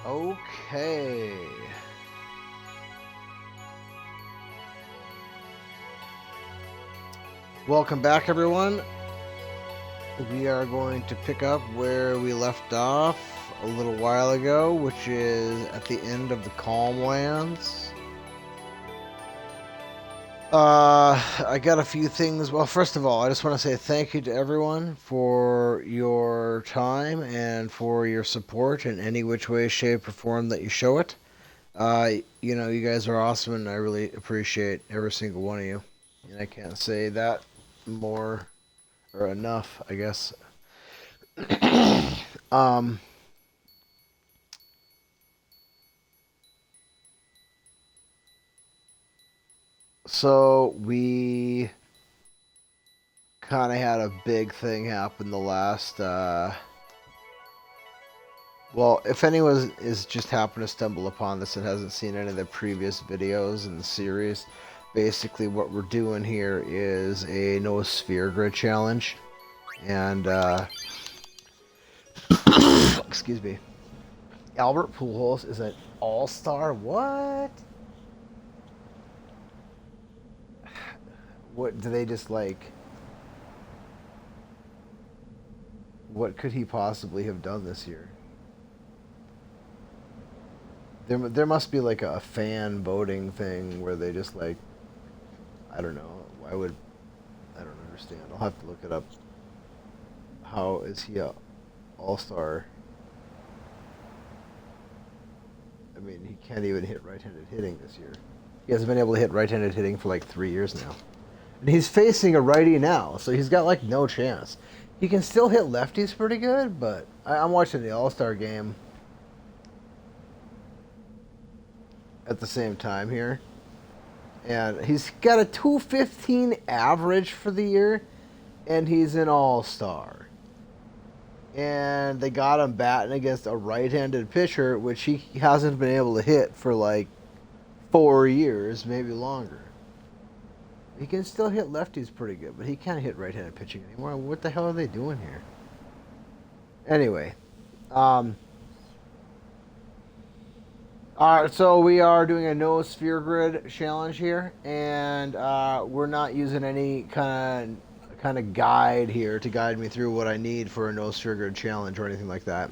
Okay. Welcome back, everyone. We are going to pick up where we left off a little while ago, which is at the end of the Calmlands. I got a few things. Well, first of all, I just want to say thank you to everyone for your time and for your support in any which way, shape, or form that you show it. You guys are awesome, and I really appreciate every single one of you. And I can't say that more or enough, I guess. um, so we kind of had a big thing happen the last. Well, if anyone is just happened to stumble upon this and hasn't seen any of the previous videos in the series, basically what we're doing here is a no sphere grid challenge, and excuse me. Albert Pujols is an all-star. What? What do they just like? What could he possibly have done this year? There must be like a fan voting thing where they just like, I don't know. I don't understand. I'll have to look it up. How is he a all-star? I mean, he can't even hit right-handed hitting this year. He hasn't been able to hit right-handed hitting for like 3 years now. And he's facing a righty now, so he's got like no chance. He can still hit lefties pretty good, but I'm watching the All-Star game at the same time here. And he's got a 215 average for the year, and he's an all-star. And they got him batting against a right-handed pitcher, which he hasn't been able to hit for like 4 years, maybe longer. He can still hit lefties pretty good, but he can't hit right-handed pitching anymore. What the hell are they doing here? Anyway, so we are doing a no sphere grid challenge here, and we're not using any kind of guide here to guide me through what I need for a no sphere grid challenge or anything like that.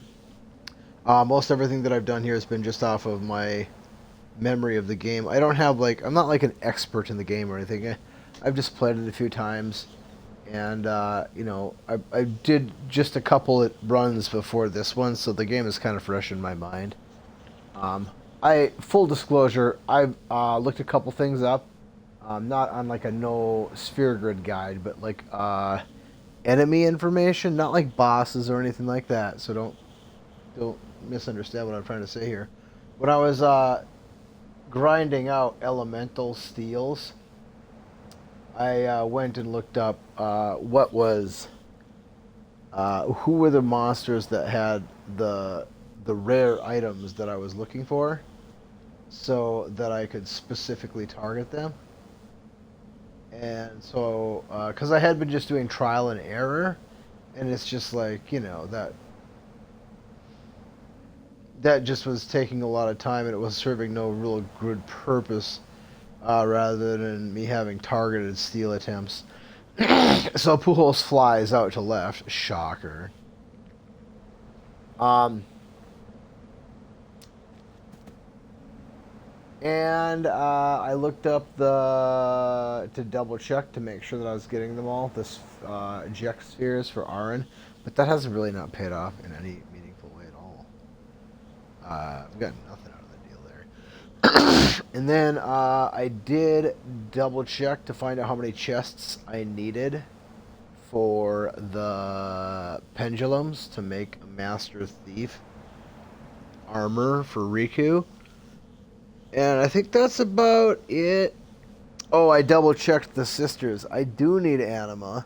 Most everything that I've done here has been just off of my memory of the game. I don't have like I'm not like an expert in the game or anything. I've just played it a few times, and I did just a couple of runs before this one, so the game is kind of fresh in my mind. I full disclosure, I've looked a couple things up, not on like a no sphere grid guide, but like enemy information, not like bosses or anything like that. So don't misunderstand what I'm trying to say here. When I was grinding out elemental steels, I went and looked up what was who were the monsters that had the rare items that I was looking for, so that I could specifically target them. And so, because I had been just doing trial and error, and it's just like that just was taking a lot of time, and it was serving no real good purpose, rather than me having targeted steal attempts. So Pujols flies out to left. Shocker. Um, and I looked up to double check to make sure that I was getting them all. This eject spheres for Aaron, but that hasn't really not paid off in any meaningful way at all. I've got nothing out of the deal there. And then I did double check to find out how many chests I needed for the pendulums to make a Master Thief armor for Riku. And I think that's about it. Oh, I double checked the sisters. I do need anima.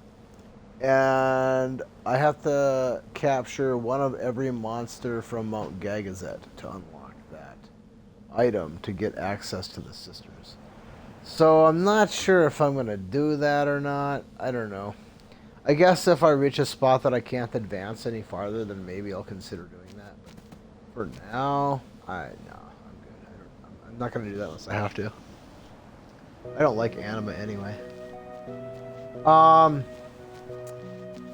And I have to capture one of every monster from Mount Gagazet to unlock that item to get access to the sisters. So I'm not sure if I'm going to do that or not. I don't know. I guess if I reach a spot that I can't advance any farther, then maybe I'll consider doing that. But for now, No, I'm good. I'm not gonna do that unless I have to. I don't like anima anyway. Um,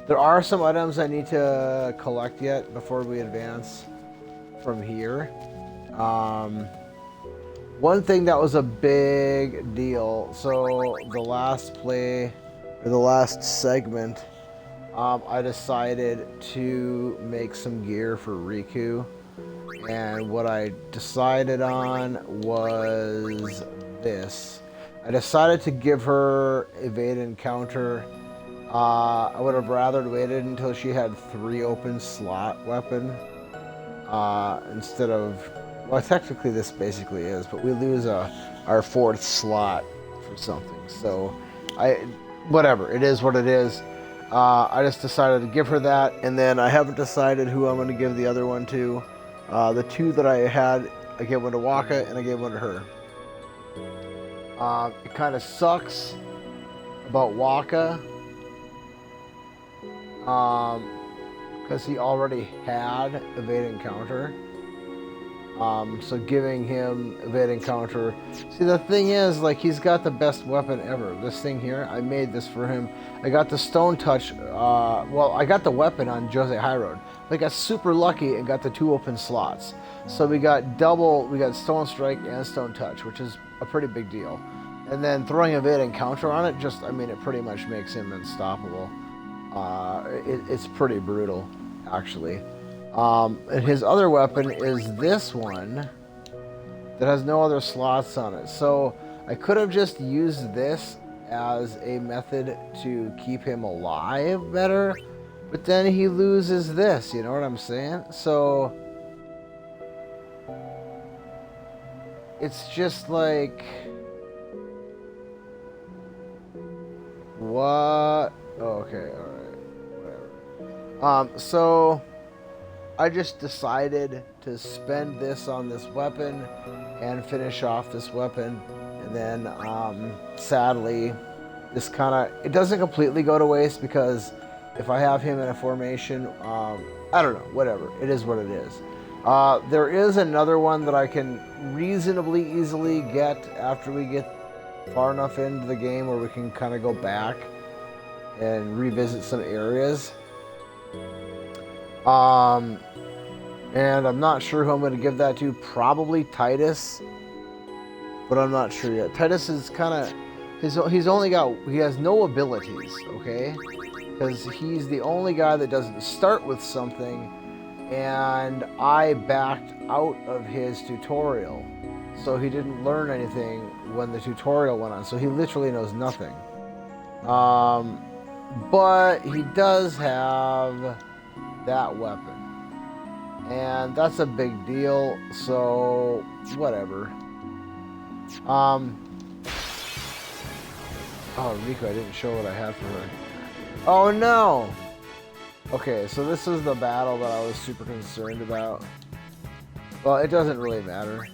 there are some items I need to collect yet before we advance from here. One thing that was a big deal. So the last play, or the last segment, I decided to make some gear for Riku. And what I decided on was this. I decided to give her evade encounter. I would have rather waited until she had 3 open slot weapon instead of, well, technically this basically is, but we lose our 4th slot for something. So whatever, it is what it is. I just decided to give her that, and then I haven't decided who I'm going to give the other one to. The 2 that I had, I gave one to Waka and I gave one to her. It kind of sucks about Waka because he already had evade encounter. So giving him evade encounter. See, the thing is, like, he's got the best weapon ever. This thing here, I made this for him. I got the stone touch. Well, I got the weapon on Jose High Road. I got super lucky and got the 2 open slots. So we got stone strike and stone touch, which is a pretty big deal. And then throwing evade encounter on it, it pretty much makes him unstoppable. It's pretty brutal, actually. And his other weapon is this one that has no other slots on it. So I could have just used this as a method to keep him alive better, but then he loses this, you know what I'm saying? So it's just like, what? Oh, okay, alright, whatever. So I just decided to spend this on this weapon and finish off this weapon. And then, sadly, it doesn't completely go to waste because if I have him in a formation, I don't know, whatever. It is what it is. There is another one that I can reasonably easily get after we get far enough into the game where we can kind of go back and revisit some areas. And I'm not sure who I'm going to give that to. Probably Titus, but I'm not sure yet. Titus is kind of, he has no abilities, okay? Because he's the only guy that doesn't start with something, and I backed out of his tutorial. So he didn't learn anything when the tutorial went on. So he literally knows nothing. But he does have that weapon. And that's a big deal, so whatever. Oh, Riku, I didn't show what I had for her. Oh no! Okay, so this is the battle that I was super concerned about. Well, it doesn't really matter.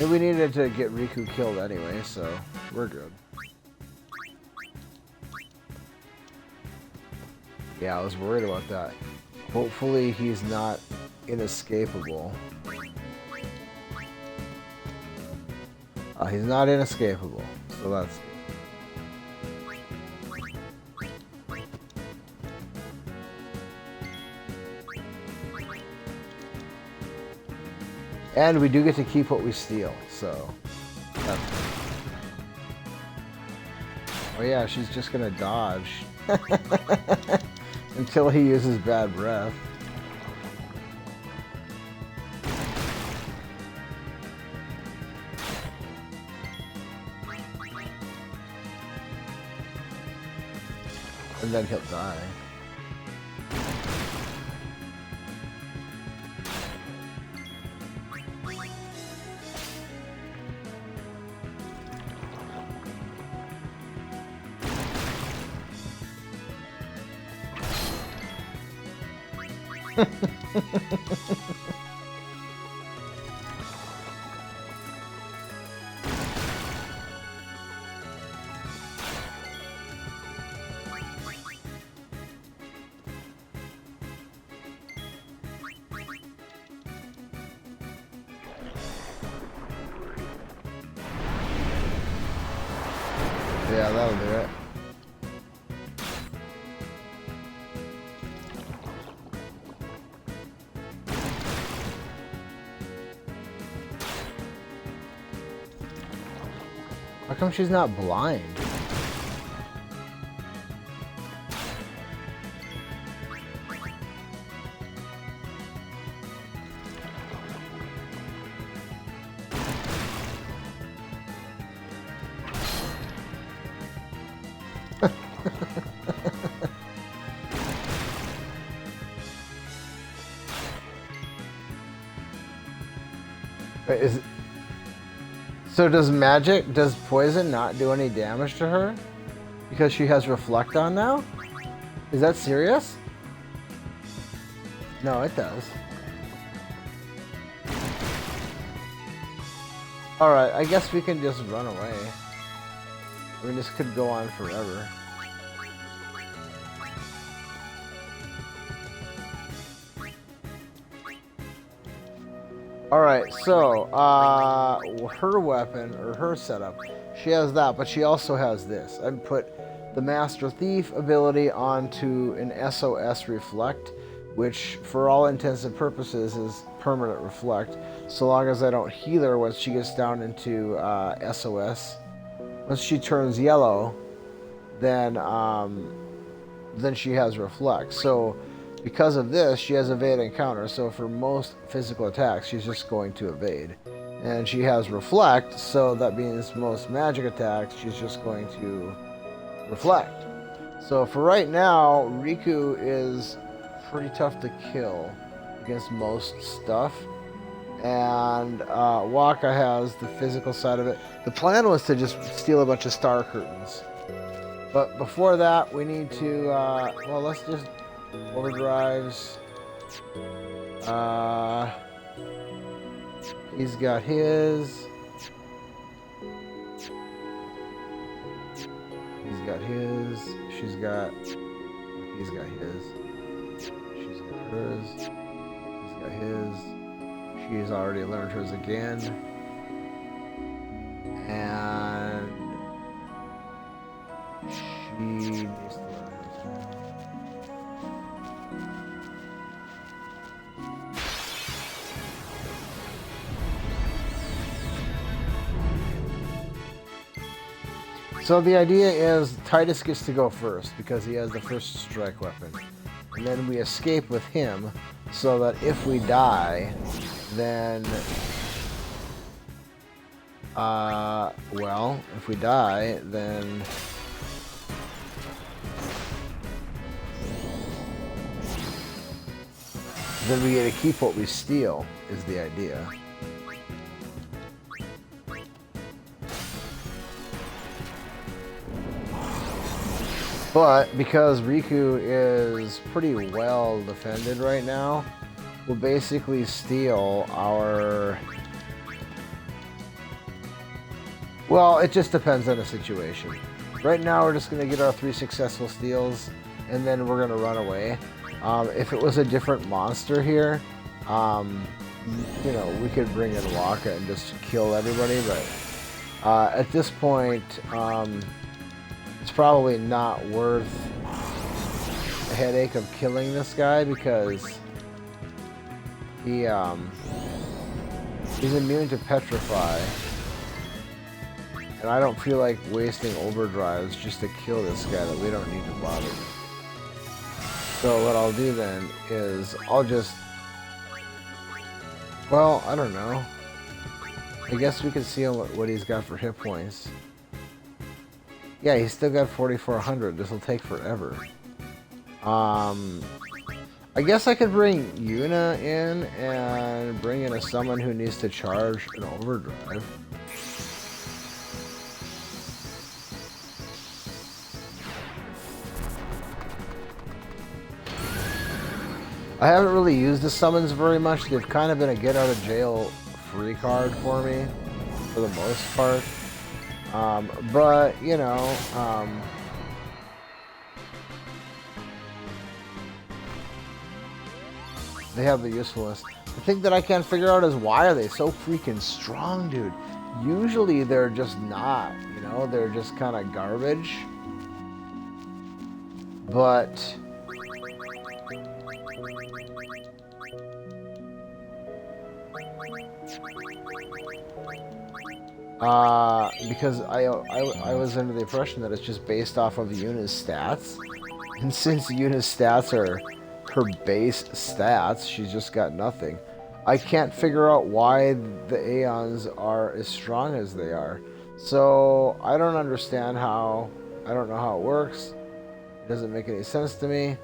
And we needed to get Riku killed anyway, so we're good. Yeah, I was worried about that. Hopefully he's not inescapable. He's not inescapable, so that's good. And we do get to keep what we steal, so that's good. Oh yeah, she's just gonna dodge. Until he uses bad breath. And then he'll die. Yeah, that'll do it. How come she's not blind? So does poison not do any damage to her? Because she has Reflect on now? Is that serious? No, it does. Alright, I guess we can just run away. I mean, this could go on forever. Alright, so, her weapon, or her setup, she has that, but she also has this. I put the Master Thief ability onto an SOS Reflect, which, for all intents and purposes, is permanent Reflect, so long as I don't heal her once she gets down into SOS. Once she turns yellow, then she has Reflect. So, because of this, she has evade and counter, so for most physical attacks, she's just going to evade. And she has Reflect, so that means most magic attacks, she's just going to reflect. So for right now, Riku is pretty tough to kill against most stuff. And Waka has the physical side of it. The plan was to just steal a bunch of star curtains. But before that, we need to, well, let's just overdrives. He's got his. He's got his. She's got. He's got his. She's got hers. He's got his. She's already learned hers again. And she needs to learn hers. So the idea is Titus gets to go first because he has the first strike weapon. And then we escape with him so that if we die, then... well, if we die, then... then we get to keep what we steal, is the idea. But because Riku is pretty well defended right now, we'll basically steal our... well, it just depends on the situation. Right now we're just going to get our 3 successful steals, and then we're going to run away. If it was a different monster here, you know, we could bring in Waka and just kill everybody, but at this point, it's probably not worth the headache of killing this guy because he he's immune to petrify, and I don't feel like wasting overdrives just to kill this guy that we don't need to bother with. So what I'll do then is I'll just, well, I don't know. I guess we can see what he's got for hit points. Yeah, he's still got 4,400. This will take forever. I guess I could bring Yuna in and bring in a someone who needs to charge an overdrive. I haven't really used the summons very much. They've kind of been a get out of jail free card for me, for the most part. But, you know, they have the usefulness. The thing that I can't figure out is why are they so freaking strong, dude? Usually they're just not, you know? know, they're just kind of garbage. But because I was under the impression that it's just based off of Yuna's stats, and since Yuna's stats are her base stats, she's just got nothing. I can't figure out why the Aeons are as strong as they are. So I don't understand how. I don't know how it works. It doesn't make any sense to me.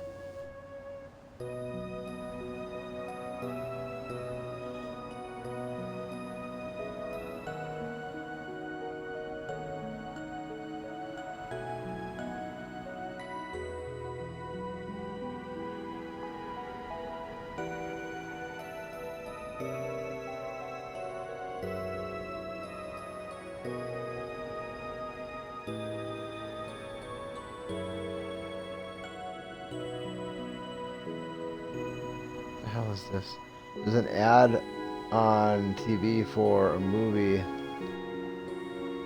What the hell is this? There's an ad on TV for a movie.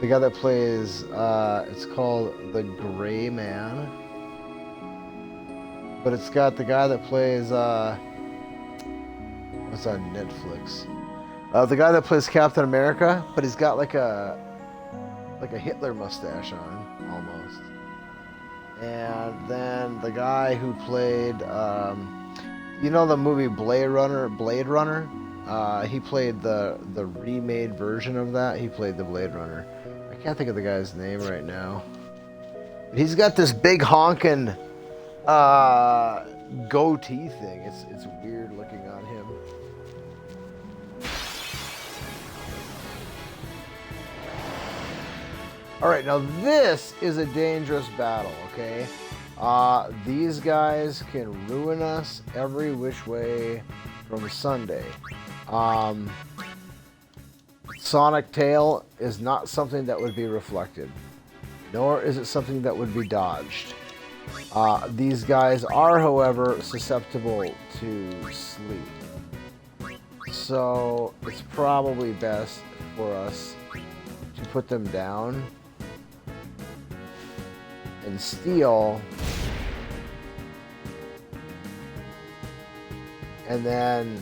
The guy that plays, it's called The Gray Man. But it's got the guy that plays, what's on Netflix? The guy that plays Captain America, but he's got like a Hitler mustache on, almost. And then the guy who played, you know the movie Blade Runner? He played the remade version of that. He played the Blade Runner. I can't think of the guy's name right now. He's got this big honking goatee thing. It's weird looking on him. All right, now this is a dangerous battle, okay? These guys can ruin us every which way from Sunday. Sonic Tail is not something that would be reflected, nor is it something that would be dodged. These guys are, however, susceptible to sleep. So it's probably best for us to put them down and steal, and then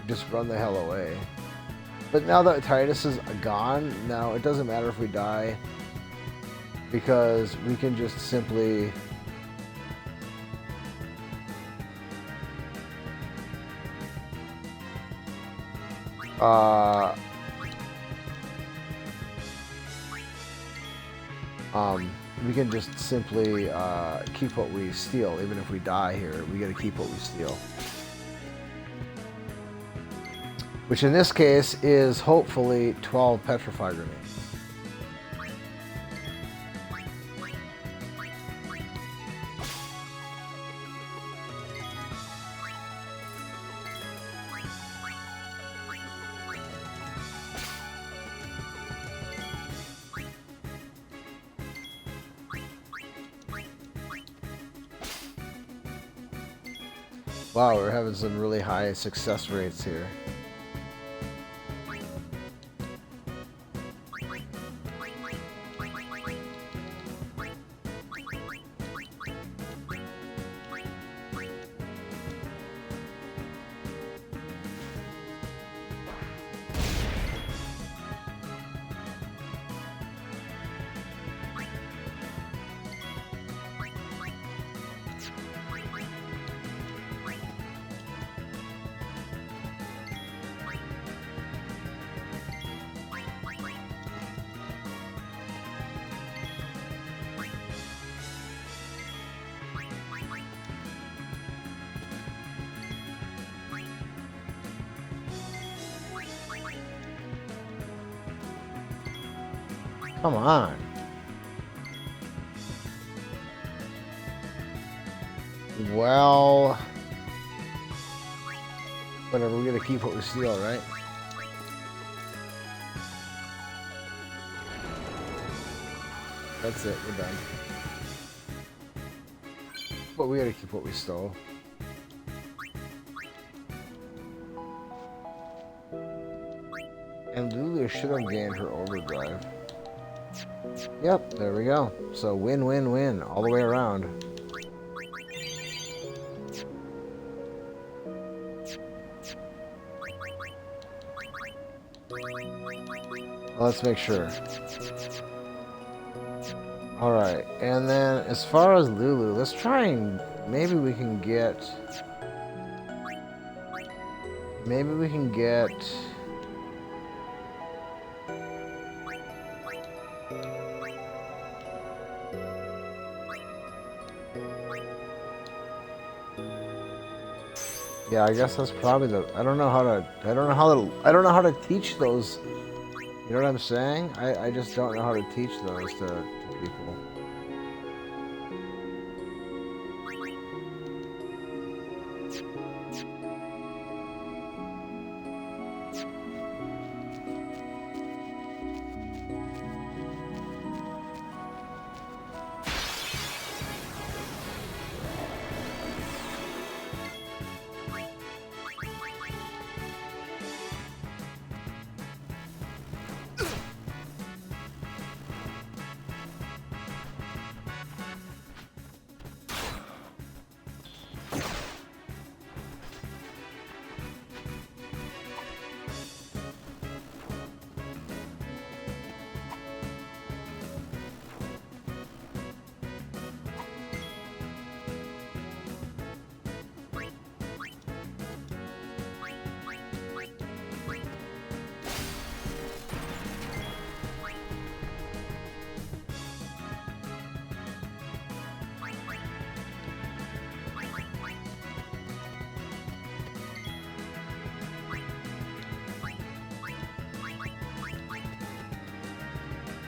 just run the hell away. But now that Titus is gone, now it doesn't matter if we die, because we can just simply keep what we steal. Even if we die here, we gotta keep what we steal. Which in this case is hopefully 12 petrified grenades. Wow, we're having some really high success rates here. Come on. Well, whatever, we gotta keep what we steal, right? That's it, we're done. But we gotta keep what we stole. And Lulu should have gained her overdrive. Yep, there we go. So win, win, win all the way around. Let's make sure. Alright, and then as far as Lulu, let's try and maybe we can get... Yeah, I guess that's probably the... I don't know how to teach those. You know what I'm saying? I just don't know how to teach those to people.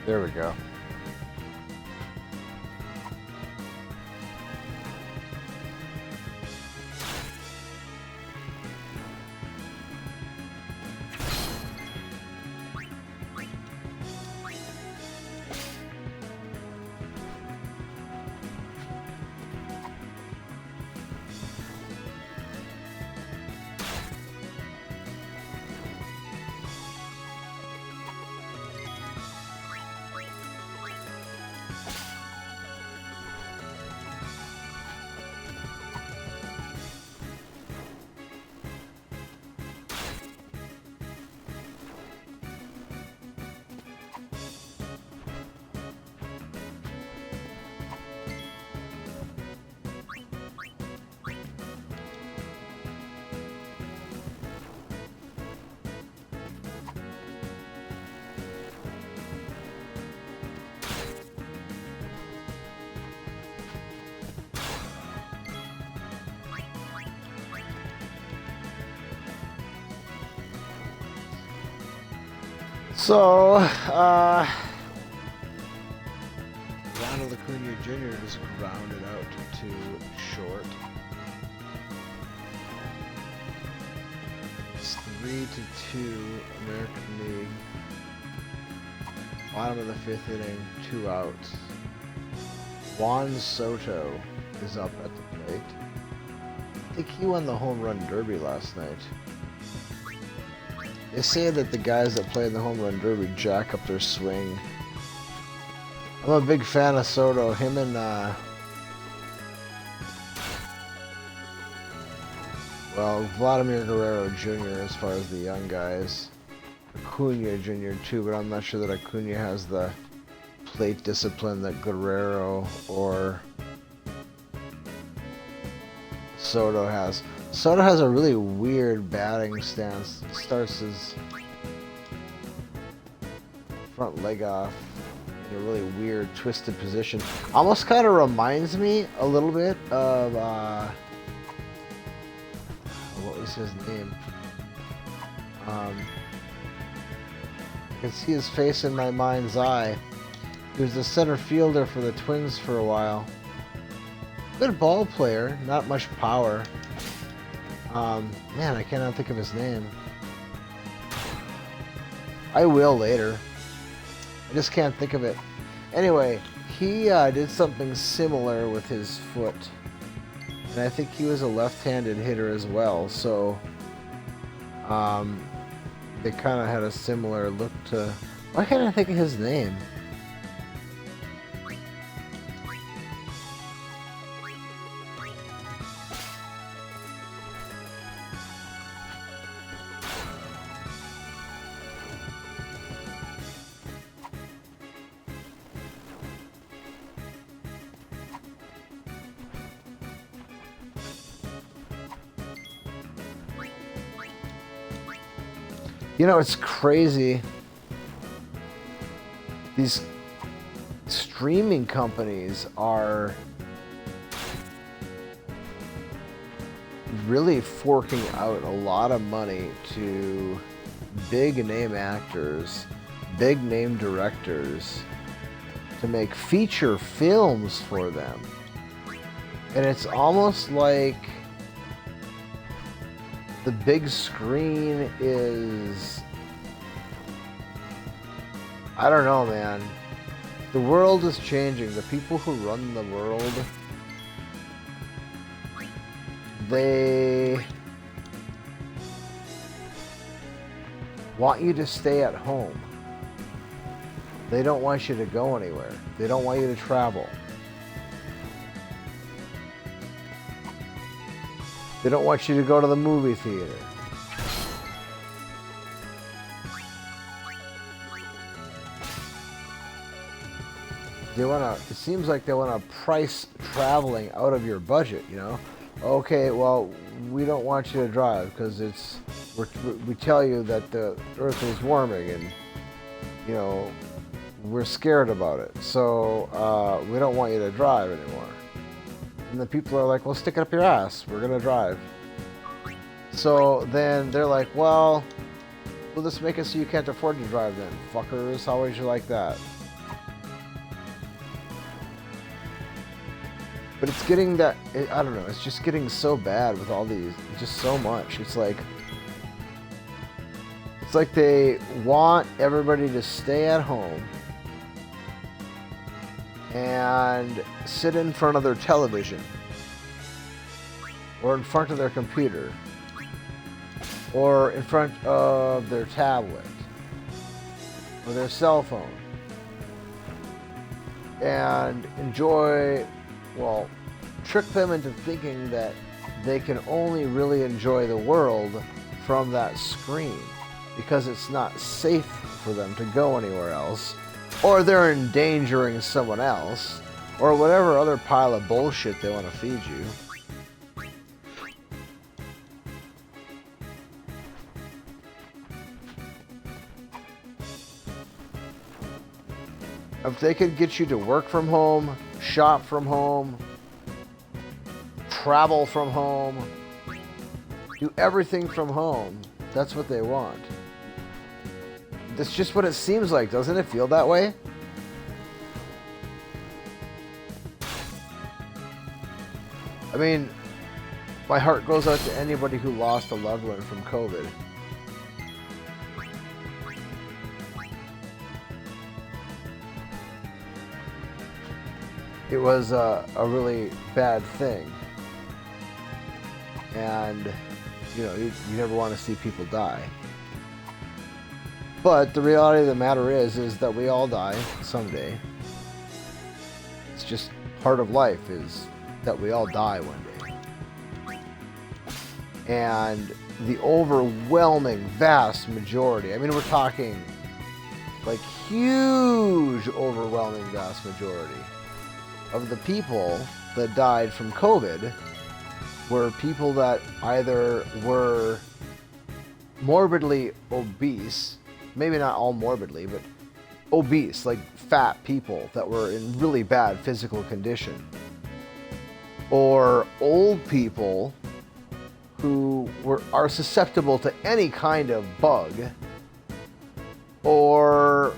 There we go. So, Ronald Acuna Jr. just grounded out to short. It's 3-2 American League. Bottom of the 5th inning, 2 outs. Juan Soto is up at the plate. I think he won the home run derby last night. They say that the guys that play in the home run derby jack up their swing. I'm a big fan of Soto. Him and well, Vladimir Guerrero Jr. as far as the young guys. Acuna Jr. too, but I'm not sure that Acuna has the plate discipline that Guerrero or Soto has. Soto has a really weird batting stance. He starts his front leg off in a really weird, twisted position. Almost kind of reminds me a little bit of, what was his name? I can see his face in my mind's eye. He was the center fielder for the Twins for a while. Good ball player, not much power. Man, I cannot think of his name. I will later. I just can't think of it. Anyway, he did something similar with his foot. And I think he was a left-handed hitter as well, so they kind of had a similar look to... Why can't I think of his name? You know, it's crazy. These streaming companies are really forking out a lot of money to big name actors, big name directors to make feature films for them. And it's almost like the big screen is, I don't know, man. The world is changing. The people who run the world, they want you to stay at home. They don't want you to go anywhere. They don't want you to travel. They don't want you to go to the movie theater. They want to, it seems like they want to price traveling out of your budget, you know? Okay, well, we don't want you to drive because we tell you that the earth is warming and, you know, we're scared about it. So we don't want you to drive anymore. And the people are like, well, stick it up your ass. We're going to drive. So then they're like, well, we'll just make it so you can't afford to drive then. Fuckers, how would you like that? But it's getting that, I don't know, it's just getting so bad with all these, just so much. It's like they want everybody to stay at home and sit in front of their television or in front of their computer or in front of their tablet or their cell phone and enjoy, well, trick them into thinking that they can only really enjoy the world from that screen because it's not safe for them to go anywhere else, or they're endangering someone else, or whatever other pile of bullshit they want to feed you. If they could get you to work from home, shop from home, travel from home, do everything from home, that's what they want. That's just what it seems like. Doesn't it feel that way? I mean, my heart goes out to anybody who lost a loved one from COVID. It was a really bad thing. And, you know, you never want to see people die. But the reality of the matter is that we all die someday. It's just part of life is that we all die one day. And the overwhelming, vast majority, I mean, we're talking like huge, overwhelming, vast majority of the people that died from COVID were people that either were morbidly obese, maybe not all morbidly, but obese, like fat people that were in really bad physical condition, or old people who are susceptible to any kind of bug, or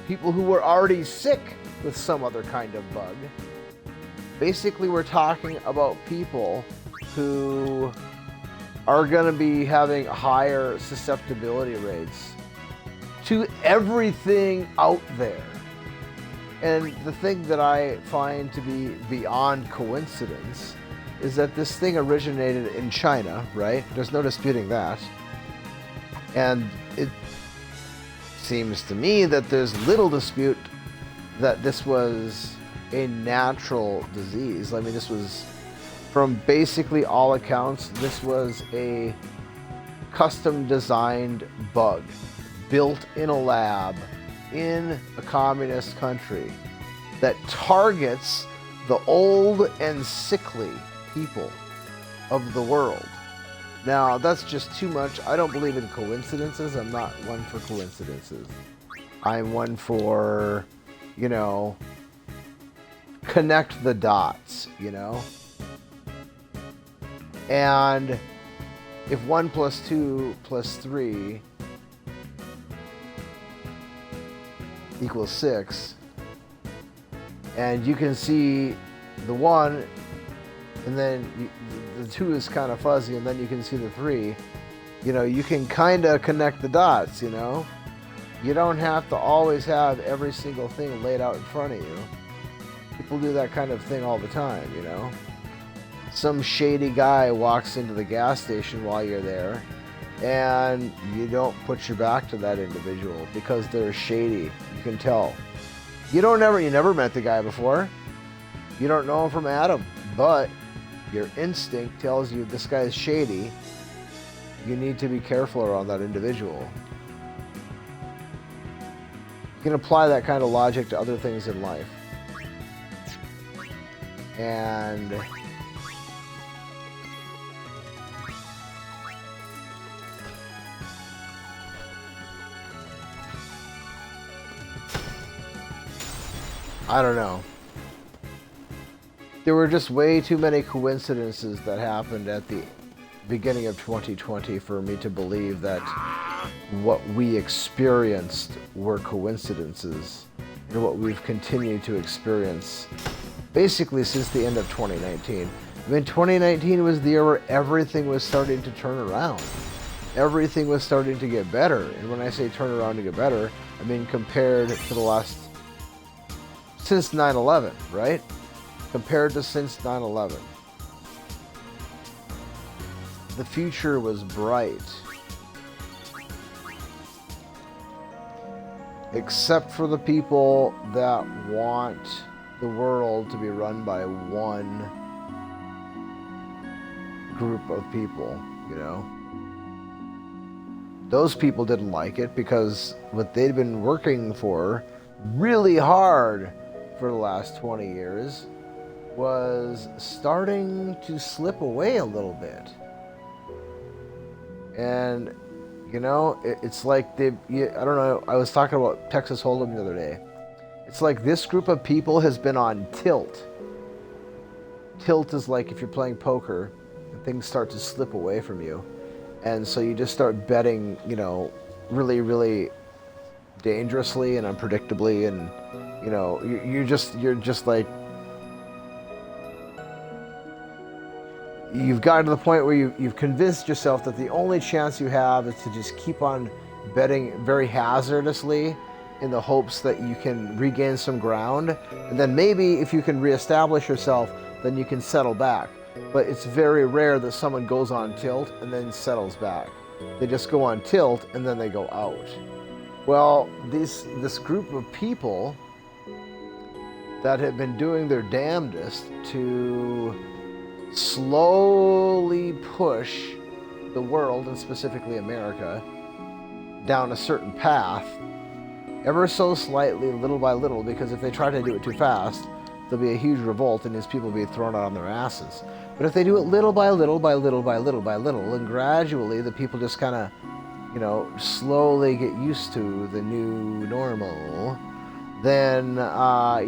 people who were already sick with some other kind of bug. Basically, we're talking about people who are going to be having higher susceptibility rates to everything out there. And the thing that I find to be beyond coincidence is that this thing originated in China, right? There's no disputing that. And it seems to me that there's little dispute that this was a natural disease. I mean, this was, from basically all accounts, this was a custom designed bug built in a lab in a communist country that targets the old and sickly people of the world. Now, that's just too much. I don't believe in coincidences. I'm not one for coincidences. I'm one for, you know, connect the dots, you know? And if 1 + 2 + 3 = 6, and you can see the 1, and then the 2 is kind of fuzzy, and then you can see the 3, you know, you can kind of connect the dots, you know? You don't have to always have every single thing laid out in front of you. People do that kind of thing all the time, you know? Some shady guy walks into the gas station while you're there, and you don't put your back to that individual because they're shady. You can tell. You never met the guy before. You don't know him from Adam, but your instinct tells you this guy's shady. You need to be careful around that individual. You can apply that kind of logic to other things in life. And I don't know. There were just way too many coincidences that happened at the beginning of 2020 for me to believe that what we experienced were coincidences, and what we've continued to experience basically since the end of 2019. I mean, 2019 was the year where everything was starting to turn around. Everything was starting to get better. And when I say turn around to get better, I mean compared to the last, since 9/11, right? Compared to since 9/11. The future was bright. Except for the people that want the world to be run by one group of people, you know? Those people didn't like it because what they'd been working for really hard for the last 20 years was starting to slip away a little bit. And you know, it's like I don't know, I was talking about Texas Hold'em the other day. It's like this group of people has been on tilt. Tilt is like if you're playing poker and things start to slip away from you. And so you just start betting, you know, really, really dangerously and unpredictably. And, you know, you're just like, you've gotten to the point where you've convinced yourself that the only chance you have is to just keep on betting very hazardously in the hopes that you can regain some ground. And then maybe if you can reestablish yourself, then you can settle back. But it's very rare that someone goes on tilt and then settles back. They just go on tilt and then they go out. Well, this group of people that have been doing their damnedest to slowly push the world, and specifically America, down a certain path, ever so slightly, little by little, because if they try to do it too fast, there'll be a huge revolt and these people will be thrown out on their asses. But if they do it little by little by little by little by little, and gradually the people just kind of, you know, slowly get used to the new normal, then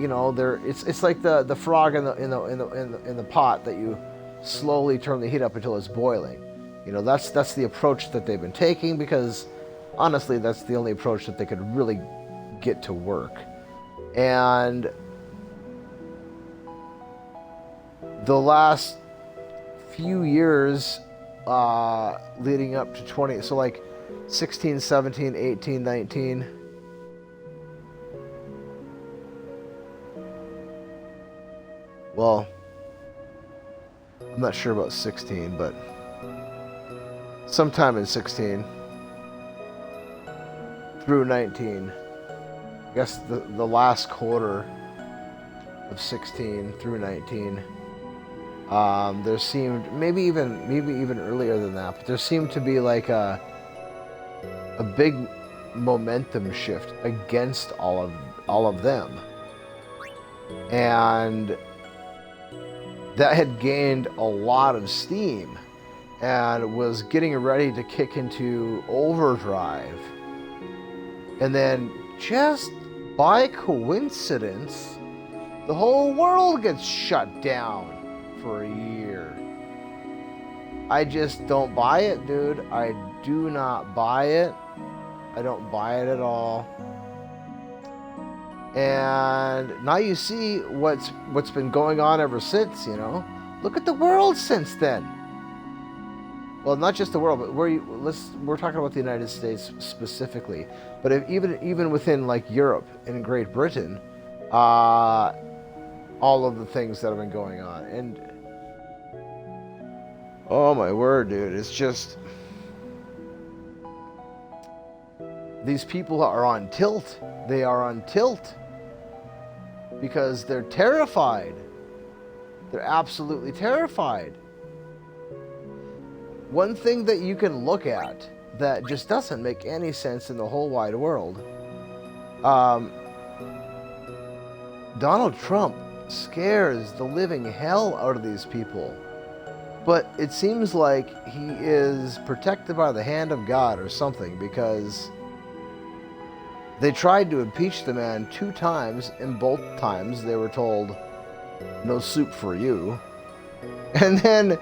you know, it's like the frog in the pot that you slowly turn the heat up until it's boiling. You know, that's the approach that they've been taking, because honestly that's the only approach that they could really get to work. And the last few years leading up to 20, so like 16, 17, 18, 19, well, I'm not sure about 16, but sometime in 16 through 19, I guess the last quarter of 16 through 19, there seemed, maybe even earlier than that, but there seemed to be like a big momentum shift against all of them. And that had gained a lot of steam. and was getting ready to kick into overdrive. And then, just by coincidence, the whole world gets shut down for a year. I just don't buy it, dude. I do not buy it. I don't buy it at all. And now you see what's been going on ever since, you know. Look at the world since then. Well, not just the world, but we're talking about the United States specifically. But even within like Europe and Great Britain, all of the things that have been going on, and oh my word, dude, it's just these people are on tilt. They are on tilt because they're terrified. They're absolutely terrified. One thing that you can look at that just doesn't make any sense in the whole wide world, Donald Trump scares the living hell out of these people. But it seems like he is protected by the hand of God or something, because they tried to impeach the man 2 times, and both times they were told, no soup for you. And then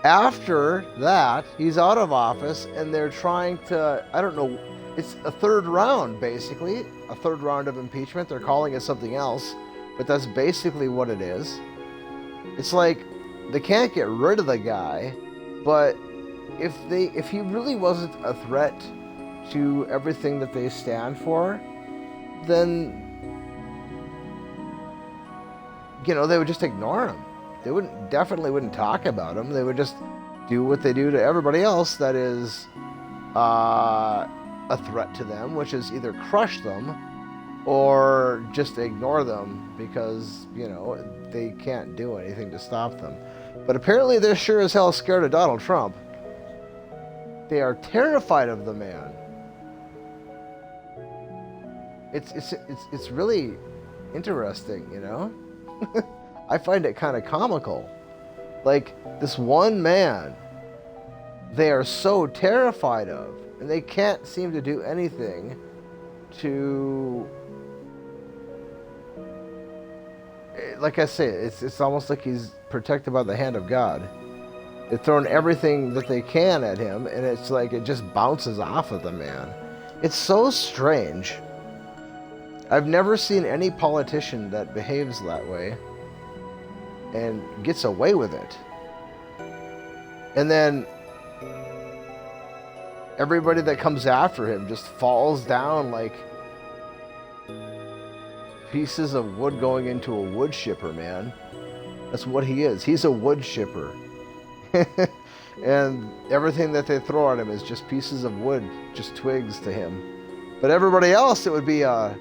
after that, he's out of office, and they're trying to, I don't know, it's a 3rd round, basically. A 3rd round of impeachment. They're calling it something else, but that's basically what it is. It's like, they can't get rid of the guy, but if he really wasn't a threat to everything that they stand for, then, you know, they would just ignore him. They definitely wouldn't talk about him. They would just do what they do to everybody else that is a threat to them, which is either crush them or just ignore them because, you know, they can't do anything to stop them. But apparently they're sure as hell scared of Donald Trump. They are terrified of the man. It's really interesting, you know? I find it kind of comical. Like, this one man, they are so terrified of, and they can't seem to do anything to, like I say, it's almost like he's protected by the hand of God. They've thrown everything that they can at him, and it's like it just bounces off of the man. It's so strange. I've never seen any politician that behaves that way and gets away with it. And then everybody that comes after him just falls down like pieces of wood going into a wood chipper, man. That's what he is. He's a wood chipper. And everything that they throw at him is just pieces of wood, just twigs to him. But everybody else, it would be a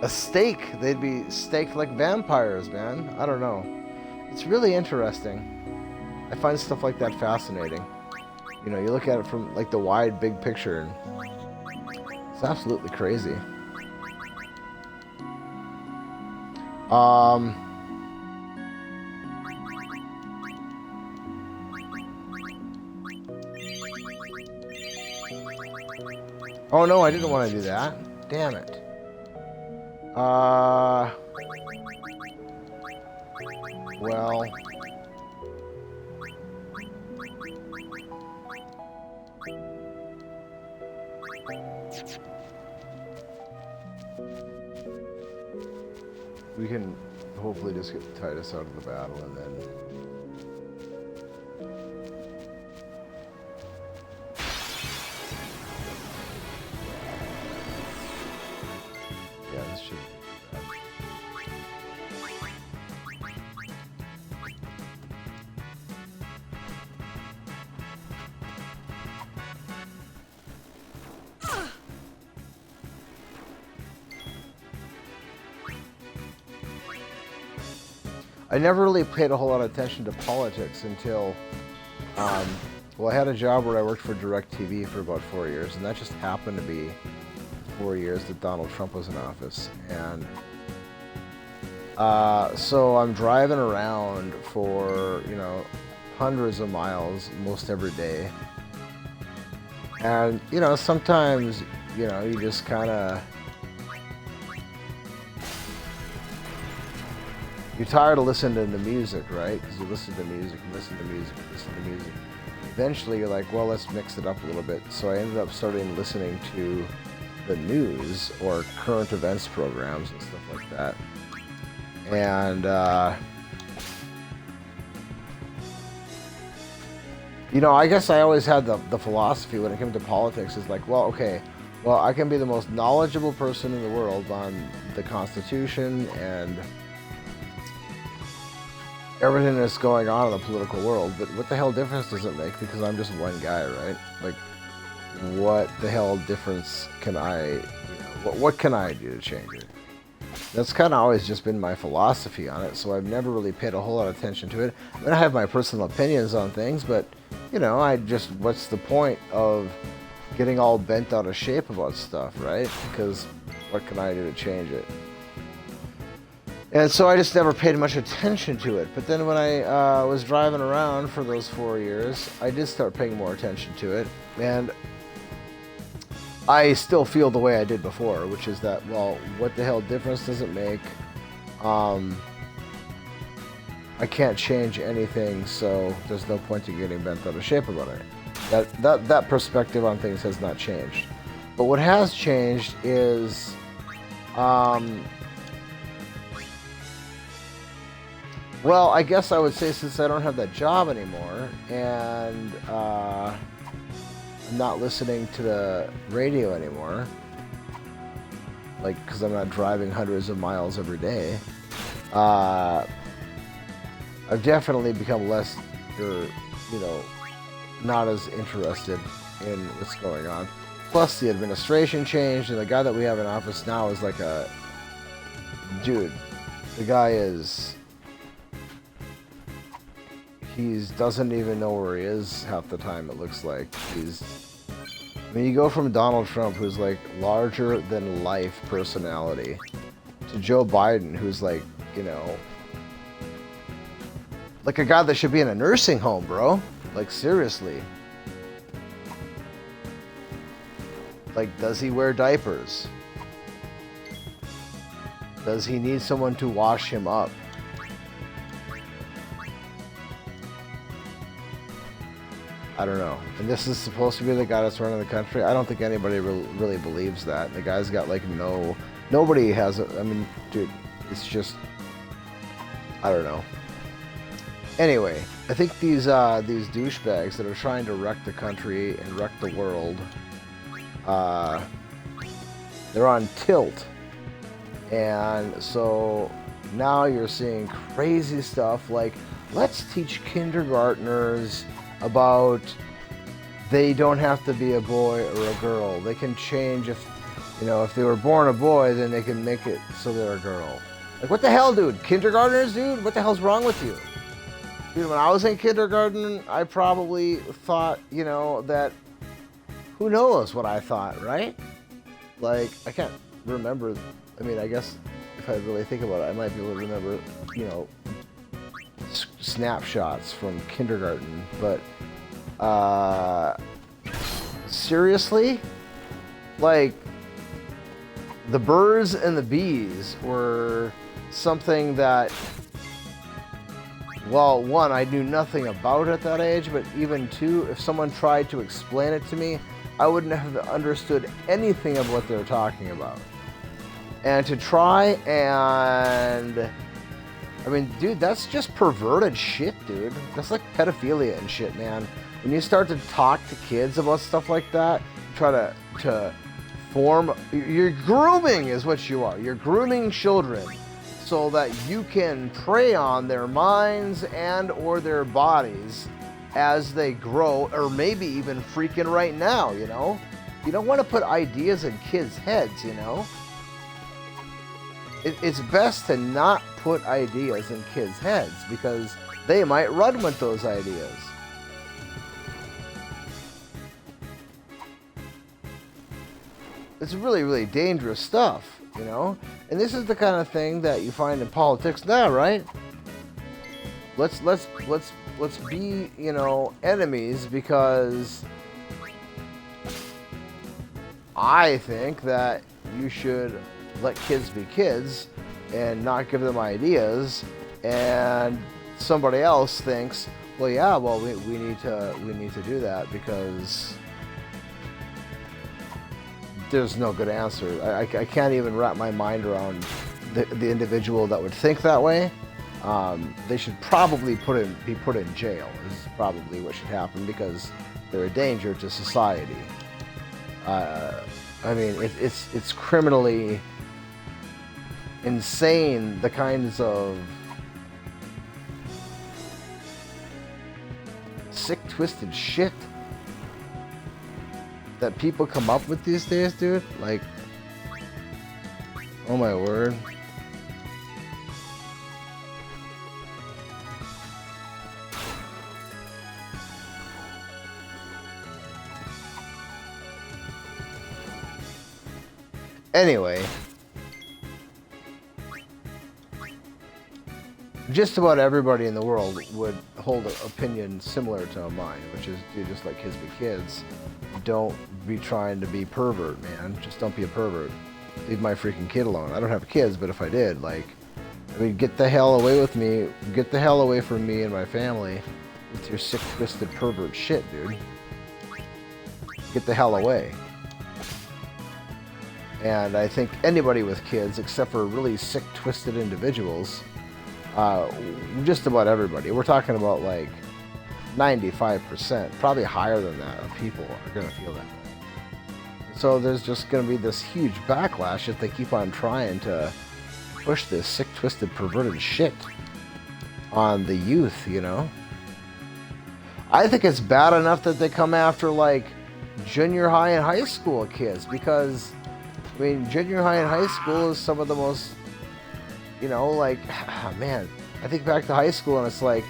stake. They'd be staked like vampires, man. I don't know. It's really interesting. I find stuff like that fascinating. You know, you look at it from like the wide, big picture, and it's absolutely crazy. Oh no, I didn't want to do that. Damn it. Well, we can hopefully just get Titus out of the battle, and then yeah, this should be bad. I never really paid a whole lot of attention to politics until, well, I had a job where I worked for DirecTV for about 4 years, and that just happened to be 4 years that Donald Trump was in office. And so I'm driving around for, you know, hundreds of miles most every day. And, you know, sometimes, you know, you just kind of... You're tired of listening to the music, right? Because you listen to music, and listen to music, and listen to music. Eventually, you're like, well, let's mix it up a little bit. So I ended up starting listening to the news or current events programs and stuff like that. And, you know, I guess I always had the philosophy when it came to politics is like, well, okay, well, I can be the most knowledgeable person in the world on the Constitution and everything that's going on in the political world, but what the hell difference does it make? Because I'm just one guy, right? Like, what the hell difference can I, you know, what can I do to change it? That's kind of always just been my philosophy on it, so I've never really paid a whole lot of attention to it. I mean, I have my personal opinions on things, but, you know, what's the point of getting all bent out of shape about stuff, right? Because what can I do to change it? And so I just never paid much attention to it. But then when I was driving around for those 4 years, I did start paying more attention to it. And I still feel the way I did before, which is that, well, what the hell difference does it make? I can't change anything, so there's no point in getting bent out of shape about it. That perspective on things has not changed. But what has changed is... well, I guess I would say since I don't have that job anymore, and I'm not listening to the radio anymore, like, because I'm not driving hundreds of miles every day, I've definitely become less, you know, not as interested in what's going on. Plus, the administration changed, and the guy that we have in office now is like a... Dude, the guy is... He doesn't even know where he is half the time, it looks like. I mean, you go from Donald Trump, who's like larger than life personality, to Joe Biden, who's like, you know, like a guy that should be in a nursing home, bro. Like, seriously. Like, does he wear diapers? Does he need someone to wash him up? I don't know. And this is supposed to be the guy that's running the country. I don't think anybody really believes that. The guy's got like nobody has I mean, dude, it's just, I don't know. Anyway, I think these douchebags that are trying to wreck the country and wreck the world, they're on tilt. And so now you're seeing crazy stuff like, let's teach kindergartners about they don't have to be a boy or a girl. They can change if they were born a boy, then they can make it so they're a girl. Like, what the hell, dude? Kindergartners, dude? What the hell's wrong with you? Dude, when I was in kindergarten, I probably thought, that, who knows what I thought, right? Like, I can't remember. I mean, I guess if I really think about it, I might be able to remember, snapshots from kindergarten, but seriously, like, the birds and the bees were something that, well, one, I knew nothing about at that age, but even two, if someone tried to explain it to me, I wouldn't have understood anything of what they're talking about. And to try and, I mean, dude, that's just perverted shit, dude. That's like pedophilia and shit, man. When you start to talk to kids about stuff like that, try to form, you're grooming is what you are. You're grooming children so that you can prey on their minds and or their bodies as they grow, or maybe even freaking right now, You don't want to put ideas in kids' heads, It's best to not put ideas in kids' heads because they might run with those ideas. It's really, really dangerous stuff, And this is the kind of thing that you find in politics now, right? Let's let's be, you know, enemies, because I think that you should let kids be kids and not give them ideas, and somebody else thinks, well, yeah, well, we need to do that because there's no good answer. I can't even wrap my mind around the individual that would think that way. They should probably be put in jail is probably what should happen, because they're a danger to society. I mean, it's criminally insane, the kinds of sick, twisted shit that people come up with these days, dude. Like, oh my word. Anyway, just about everybody in the world would hold an opinion similar to mine, which is, dude, just let kids be kids. Don't be trying to be pervert, man. Just don't be a pervert. Leave my freaking kid alone. I don't have kids, but if I did, like, I mean, get the hell away with me. Get the hell away from me and my family with your sick, twisted pervert shit, dude. Get the hell away. And I think anybody with kids, except for really sick, twisted individuals, just about everybody, we're talking about like 95%, probably higher than that, of people are going to feel that way. So there's just going to be this huge backlash if they keep on trying to push this sick, twisted, perverted shit on the youth, you know? I think it's bad enough that they come after like junior high and high school kids, because I mean, junior high and high school is some of the most, you know, like, man, I think back to high school and it's like,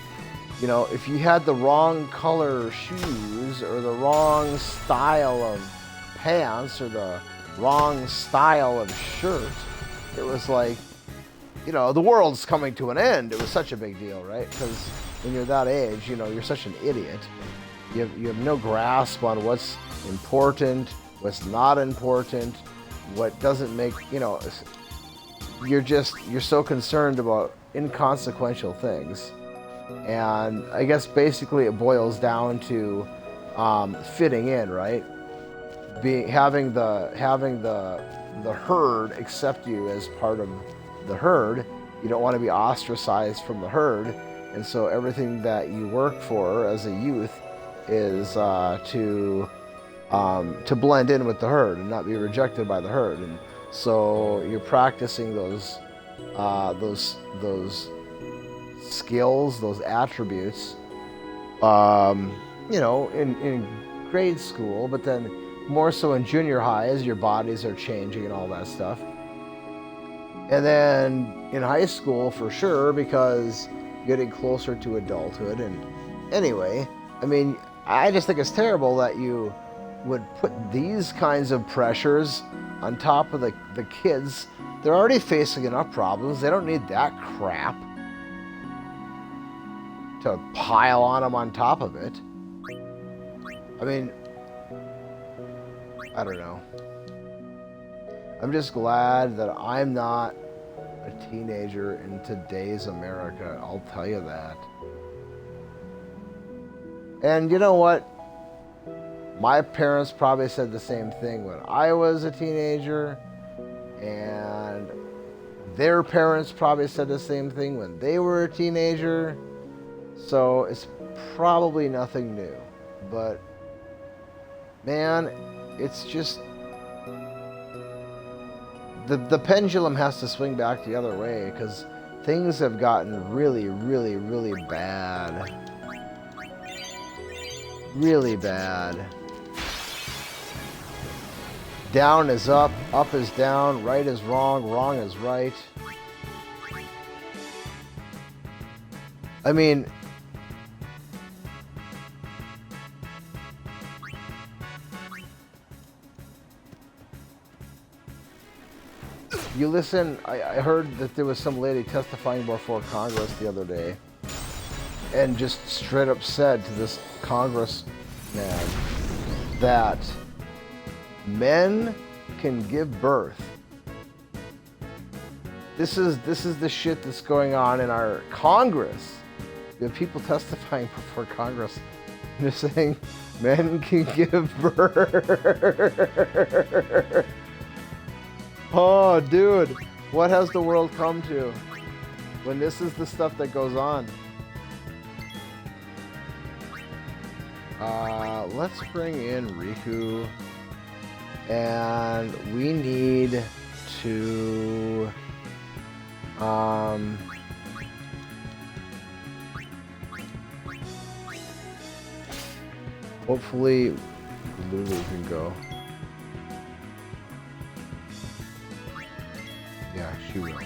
you know, if you had the wrong color shoes or the wrong style of pants or the wrong style of shirt, it was like, you know, the world's coming to an end. It was such a big deal, right? Because when you're that age, you know, you're such an idiot. You have no grasp on what's important, what's not important, what doesn't make, you know, you're so concerned about inconsequential things. And I guess basically it boils down to fitting in, right? Having the herd accept you as part of the herd. You don't want to be ostracized from the herd, and so everything that you work for as a youth is to blend in with the herd and not be rejected by the herd. And so you're practicing those skills, those attributes, you know, in grade school, but then more so in junior high as your bodies are changing and all that stuff. And then in high school for sure, because getting closer to adulthood. And anyway, I mean, I just think it's terrible that you would put these kinds of pressures on top of the kids. They're already facing enough problems. They don't need that crap to pile on them on top of it. I mean, I don't know. I'm just glad that I'm not a teenager in today's America. I'll tell you that. And you know what? My parents probably said the same thing when I was a teenager, and their parents probably said the same thing when they were a teenager. So it's probably nothing new. But man, it's just the pendulum has to swing back the other way, because things have gotten really, really, really bad. Really bad. Down is up is down, right is wrong, wrong is right. I mean, you listen, I heard that there was some lady testifying before Congress the other day, and just straight up said to this congressman that men can give birth. This is the shit that's going on in our Congress. You have people testifying before Congress. They're saying men can give birth. Oh, dude, what has the world come to when this is the stuff that goes on? Let's bring in Riku, and we need to hopefully Lulu can go. Yeah, she will.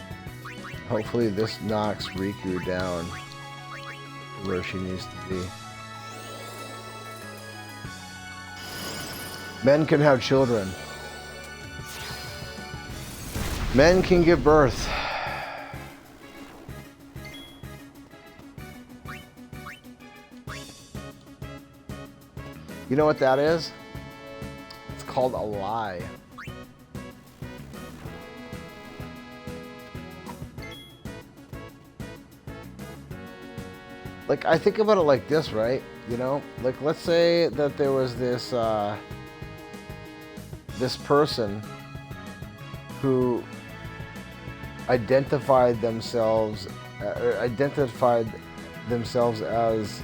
Hopefully this knocks Riku down where she needs to be. Men can have children. Men can give birth. You know what that is? It's called a lie. Like, I think about it like this, right? You know, like, let's say that there was this this person who identified themselves as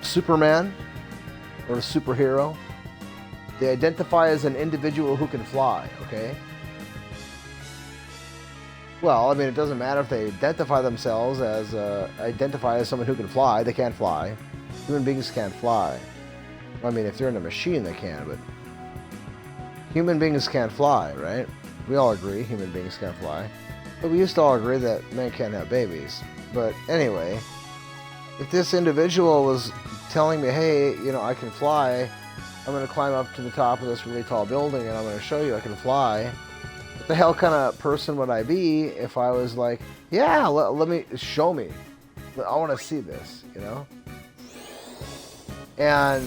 Superman or a superhero. They identify as an individual who can fly, okay? Well, I mean, it doesn't matter if they identify themselves as someone who can fly. They can't fly. Human beings can't fly. I mean, if they're in a machine, they can, but human beings can't fly, right? We all agree human beings can't fly. But we used to all agree that men can't have babies. But anyway, if this individual was telling me, hey, you know, I can fly, I'm going to climb up to the top of this really tall building and I'm going to show you I can fly. What the hell kind of person would I be if I was like, yeah, let me, show me. I want to see this, you know? And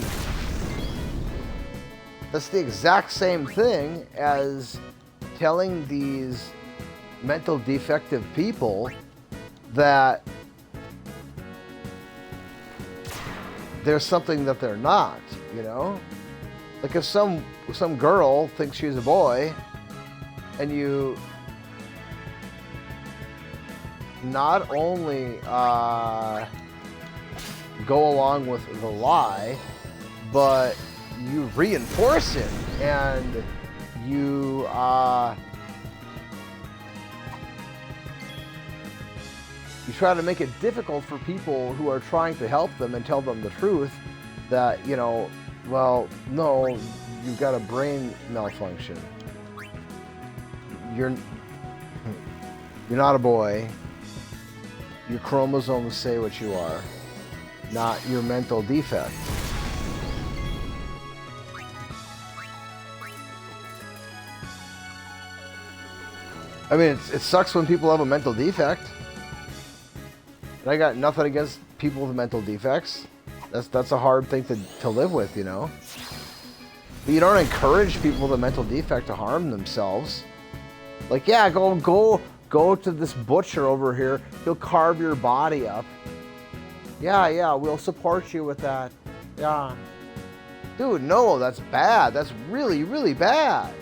that's the exact same thing as telling these mental defective people that there's something that they're not, you know? Like if some girl thinks she's a boy and you not only go along with the lie, but you reinforce it and you try to make it difficult for people who are trying to help them and tell them the truth that, you know, well, no, you've got a brain malfunction. You're not a boy. Your chromosomes say what you are, not your mental defect. I mean, it sucks when people have a mental defect. And I got nothing against people with mental defects. That's a hard thing to live with, you know. But you don't encourage people with a mental defect to harm themselves. Like, yeah, go to this butcher over here. He'll carve your body up. Yeah, we'll support you with that. Yeah. Dude, no, that's bad. That's really, really bad.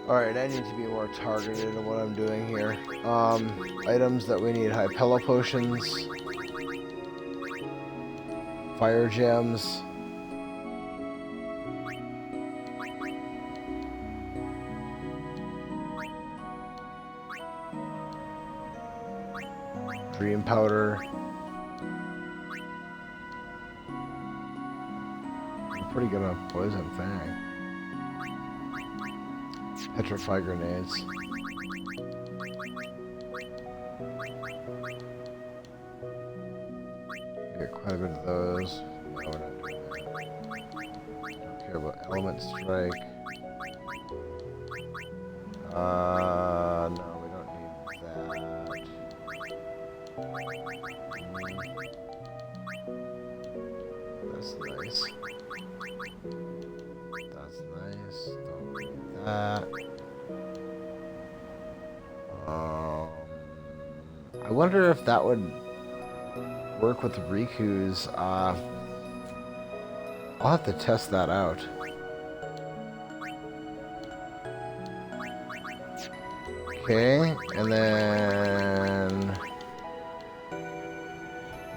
Alright, I need to be more targeted in what I'm doing here. Items that we need: Hypella potions, fire gems, dream powder. I'm pretty good on poison fang. Petrify grenades. Get quite a bit of those. No, we're not doing that. Don't care about element strike. No, we don't need that. That's nice. That's nice. Don't need that. I wonder if that would work with Riku's. I'll have to test that out. Okay, and then...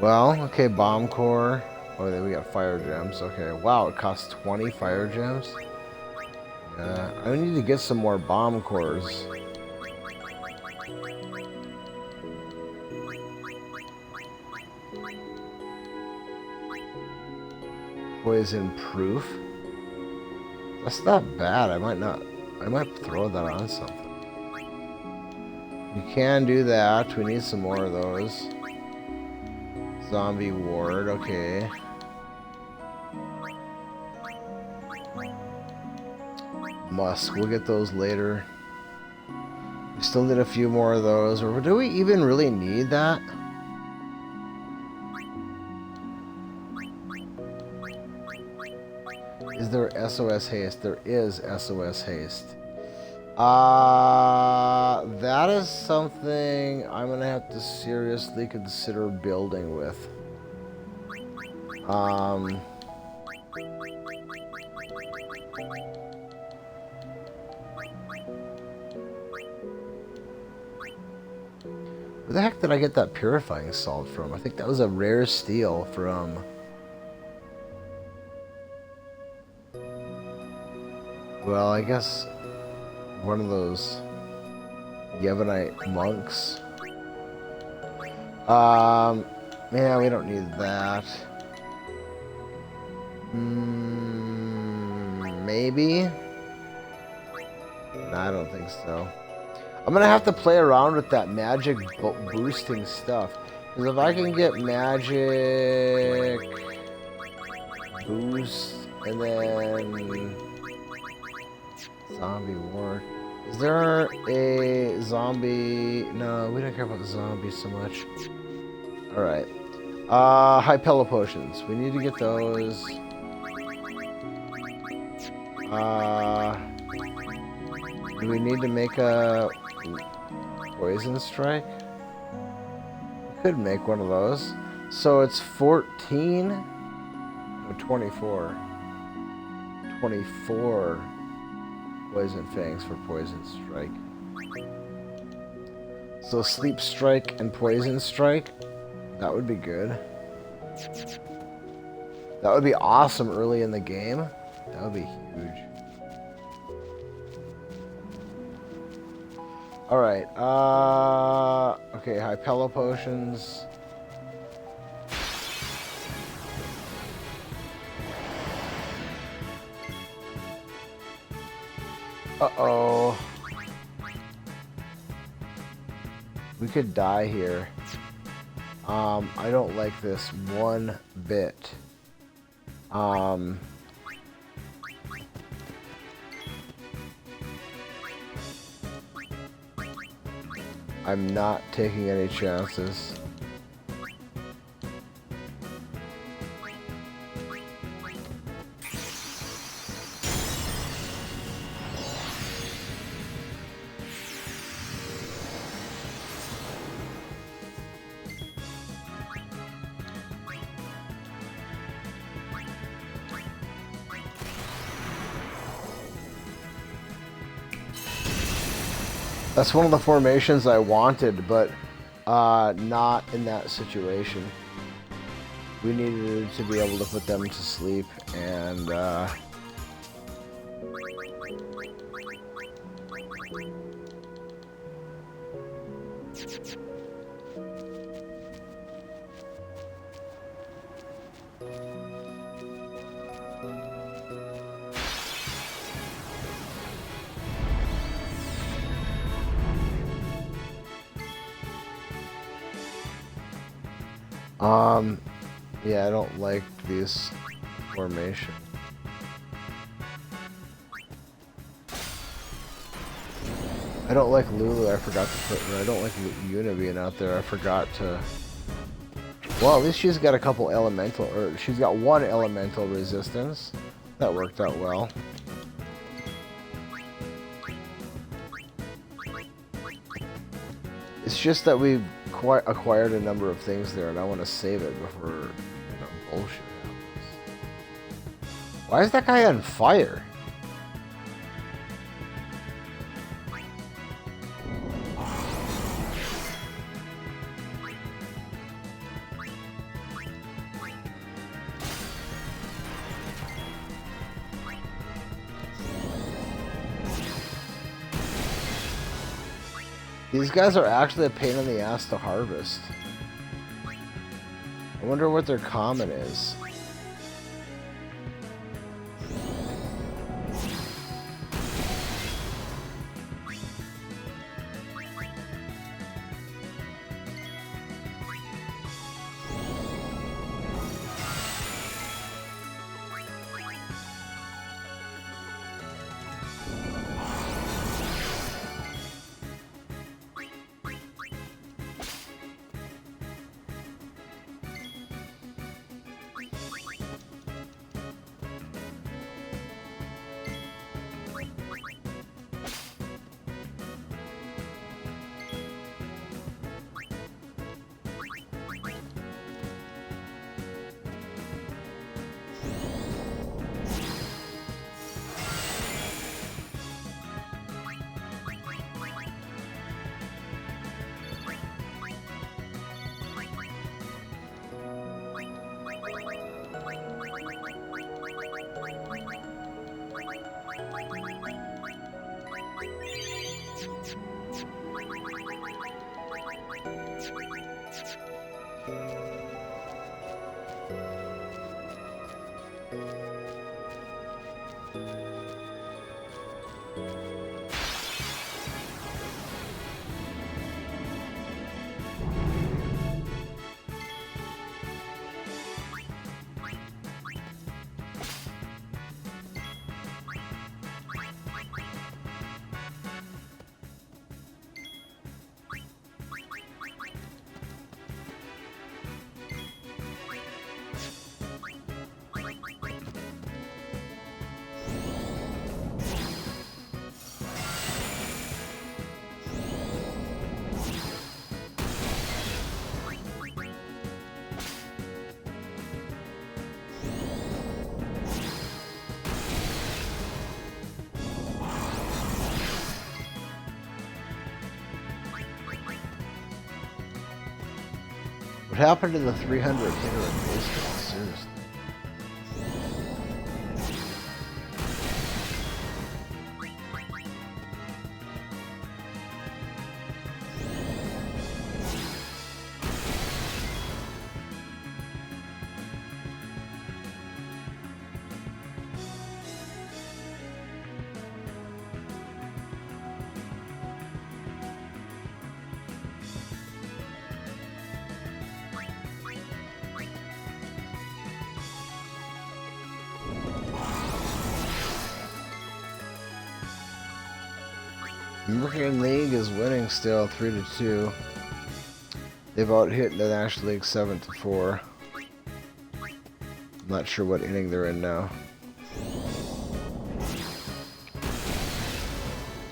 Well, okay, bomb core. Oh, then we got fire gems. Okay, wow, it costs 20 fire gems. Yeah, I need to get some more bomb cores. Poison proof? That's not bad. I might throw that on something. You can do that. We need some more of those. Zombie ward, okay. Musk, we'll get those later. We still need a few more of those. Or do we even really need that? Is there SOS haste? There is SOS haste. That is something I'm gonna have to seriously consider building with. Where the heck did I get that purifying salt from? I think that was a rare steel from... Well, I guess one of those Yevonite monks. Yeah, we don't need that. Maybe? No, I don't think so. I'm gonna have to play around with that magic boosting stuff. Because if I can get magic boost and then zombie war. Is there a zombie? No, we don't care about zombies so much. Alright. Hypella potions. We need to get those. Do we need to make a poison strike? We could make one of those. So it's 14 or 24. 24 poison fangs for poison strike. So sleep strike and poison strike. That would be good. That would be awesome early in the game. That would be huge. Alright, okay, Hypella potions. Uh-oh. We could die here. I don't like this one bit. I'm not taking any chances. That's one of the formations I wanted, but not in that situation. We needed to be able to put them to sleep, and yeah, I don't like this formation. I don't like Lulu. I forgot to put. I don't like Yuna being out there. I forgot to. Well, at least she's got a couple elemental, or she's got one elemental resistance. That worked out well. It's just that we've acquired a number of things there, and I want to save it before, bullshit happens. Why is that guy on fire? These guys are actually a pain in the ass to harvest. I wonder what their common is. What happened to the 300 hitter in baseball? Seriously. American League is winning still, 3-2. They've out hit the National League 7-4. I'm not sure what inning they're in now.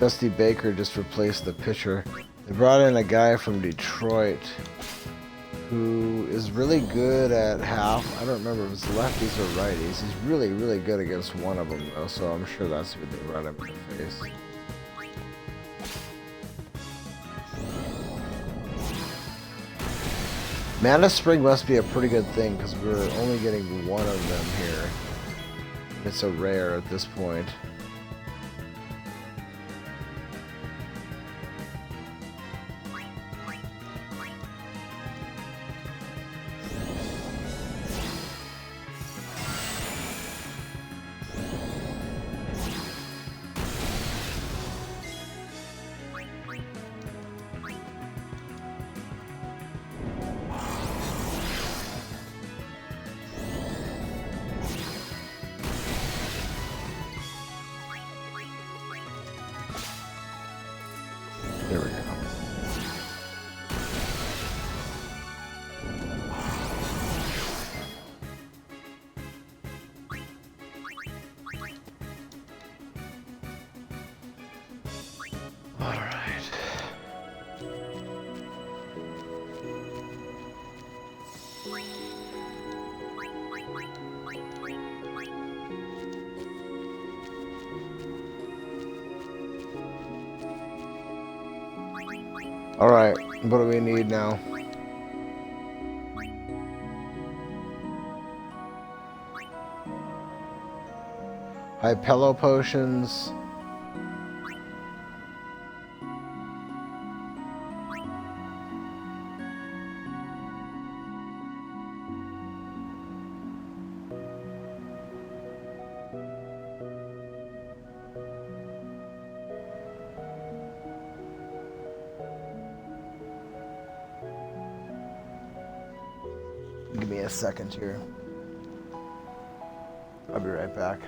Dusty Baker just replaced the pitcher. They brought in a guy from Detroit who is really good at half. I don't remember if it's lefties or righties. He's really, really good against one of them though, so I'm sure that's who they brought him in the face. Mana Spring must be a pretty good thing because we're only getting one of them here. It's a rare at this point. There we go. All right. All right, what do we need now? Hypello potions. Give me a second here. I'll be right back.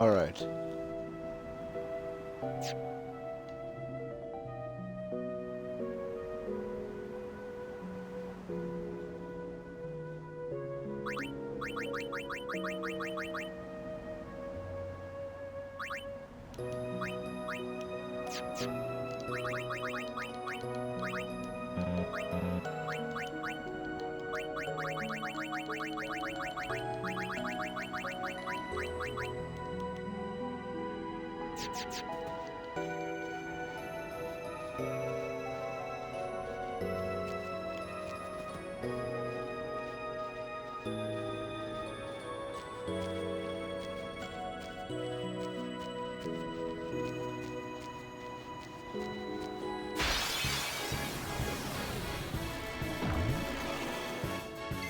All right.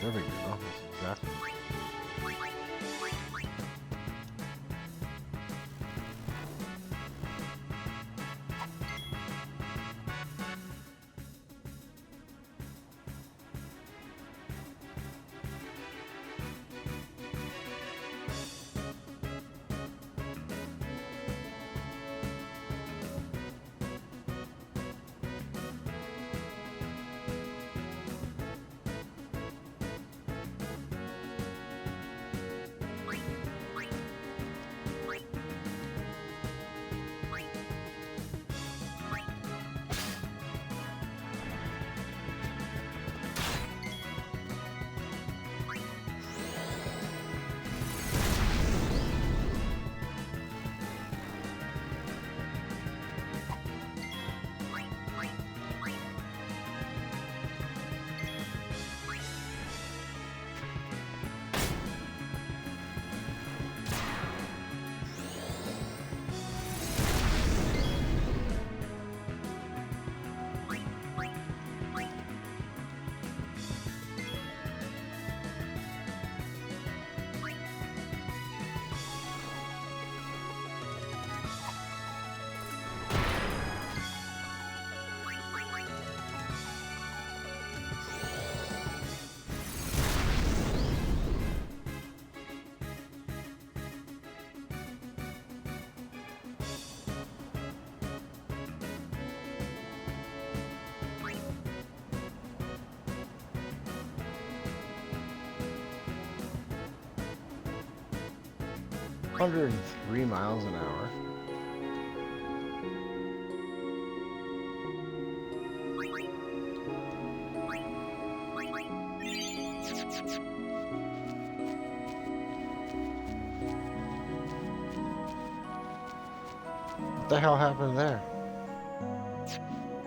There we go. That's exactly. 103 miles an hour. What the hell happened there?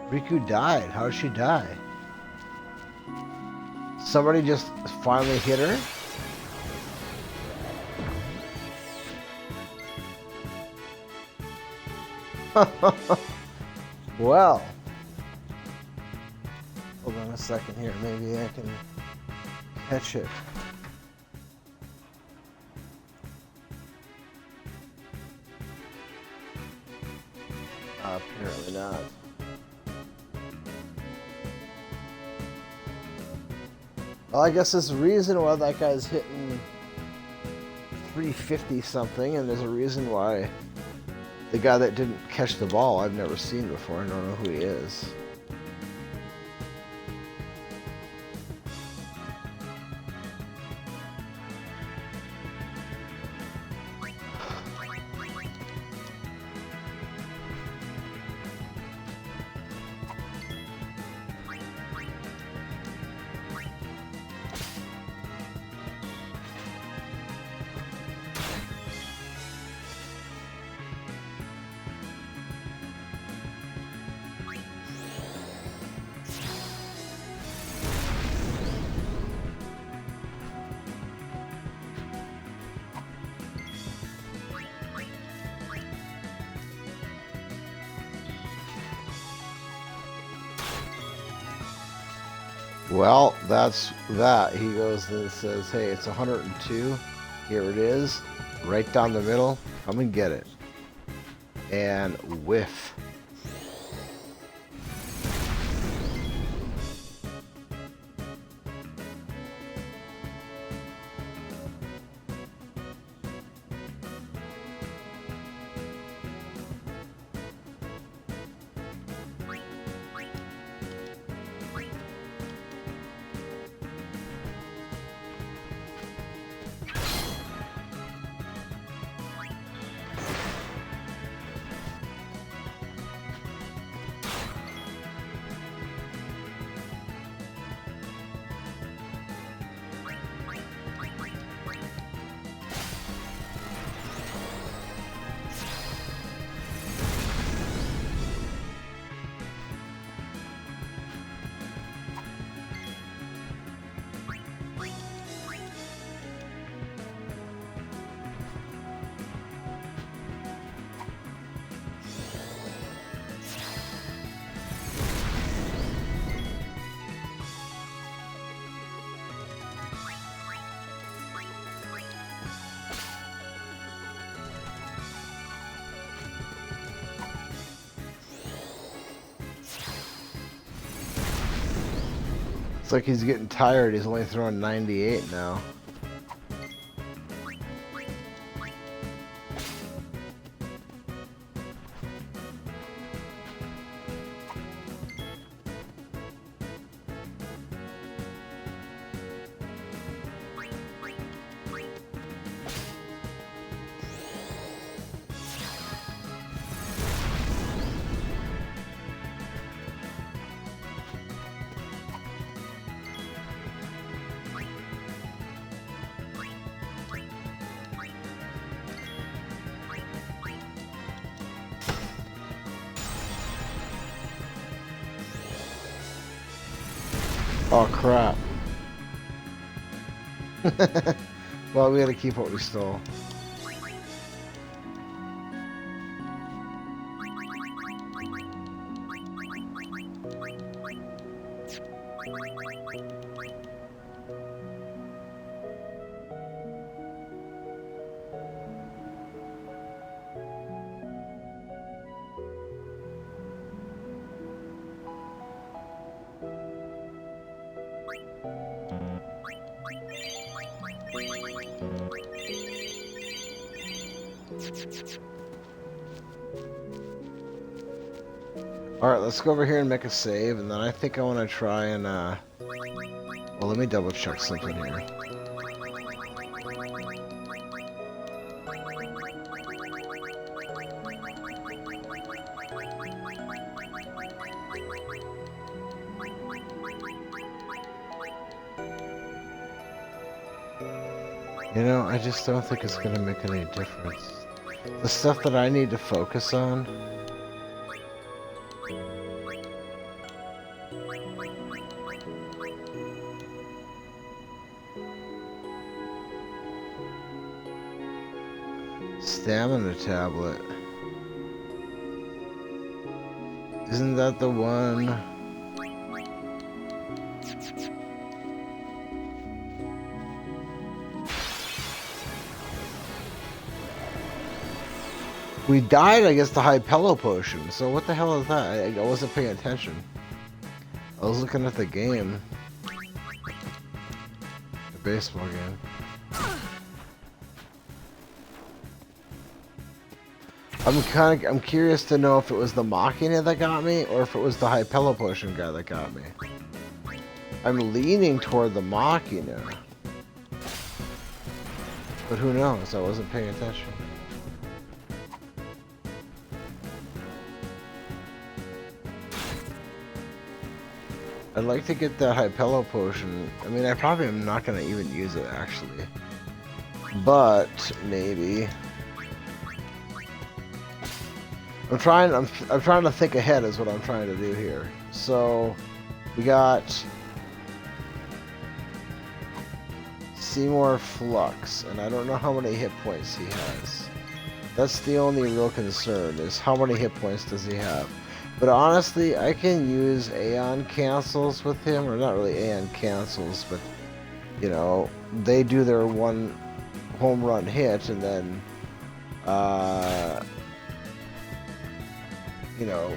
Riku died. How did she die? Somebody just finally hit her? Well. Hold on a second here. Maybe I can catch it. Apparently not. Well, I guess there's a reason why that guy's hitting 350 something, and there's a reason why the guy that didn't catch the ball I've never seen before. I don't know who he is. Well, that's that. He goes and says, hey, it's 102. Here it is. Right down the middle. Come and get it. And whiff. It's like he's getting tired. He's only throwing 98 now. Oh crap. Well, we gotta keep what we stole. Alright, let's go over here and make a save, and then I think I want to try and, well, let me double check something here. You know, I just don't think it's gonna make any difference. The stuff that I need to focus on. Stamina tablet. Isn't that the one? We died against the high pillow potion, so what the hell is that? I wasn't paying attention. I was looking at the game. The baseball game. I'm curious to know if it was the Machina that got me, or if it was the high pillow potion guy that got me. I'm leaning toward the Machina. But who knows? I wasn't paying attention. I'd like to get that Hypello potion. I mean, I probably am not going to even use it, actually. But, maybe. I'm trying to think ahead is what I'm trying to do here. So, we got Seymour Flux, and I don't know how many hit points he has. That's the only real concern, is how many hit points does he have. But honestly, I can use Aeon cancels with him, or not really Aeon cancels, but, you know, they do their one home run hit, and then, you know,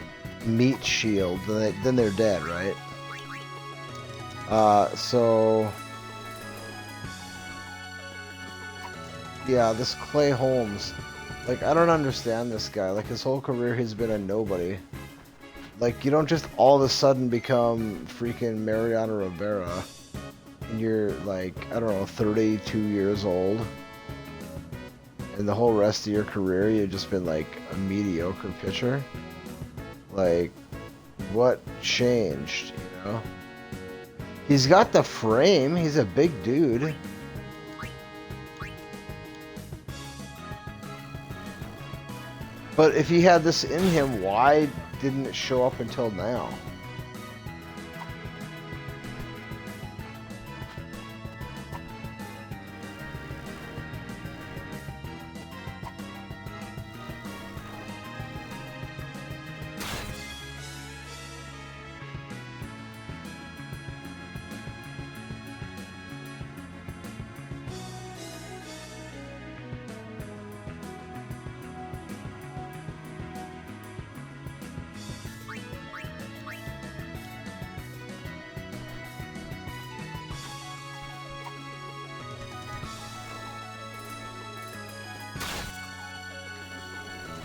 meat shield, then they're dead, right? So, yeah, this Clay Holmes, like, I don't understand this guy. Like, his whole career he's been a nobody. Like, you don't just all of a sudden become freaking Mariano Rivera and you're, like, I don't know, 32 years old. And the whole rest of your career, you've just been, like, a mediocre pitcher. Like, what changed, you know? He's got the frame. He's a big dude. But if he had this in him, why didn't it show up until now?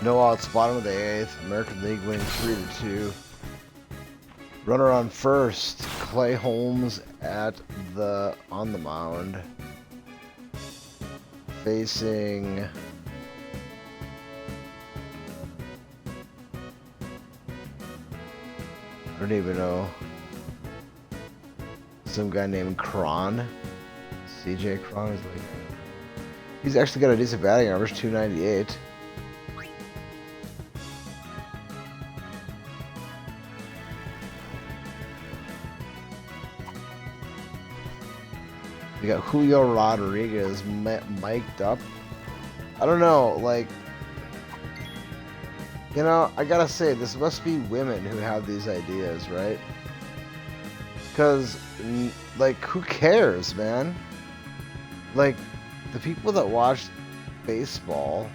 No outs, bottom of the 8th. American League winning 3-2. Runner on first. Clay Holmes on the mound. Facing I don't even know. Some guy named Cron. CJ Cron is like, he's actually got a decent batting average, 298. We got Julio Rodriguez mic'd up. I don't know, like, you know, I gotta say, this must be women who have these ideas, right? Because, like, who cares, man? Like, the people that watch baseball,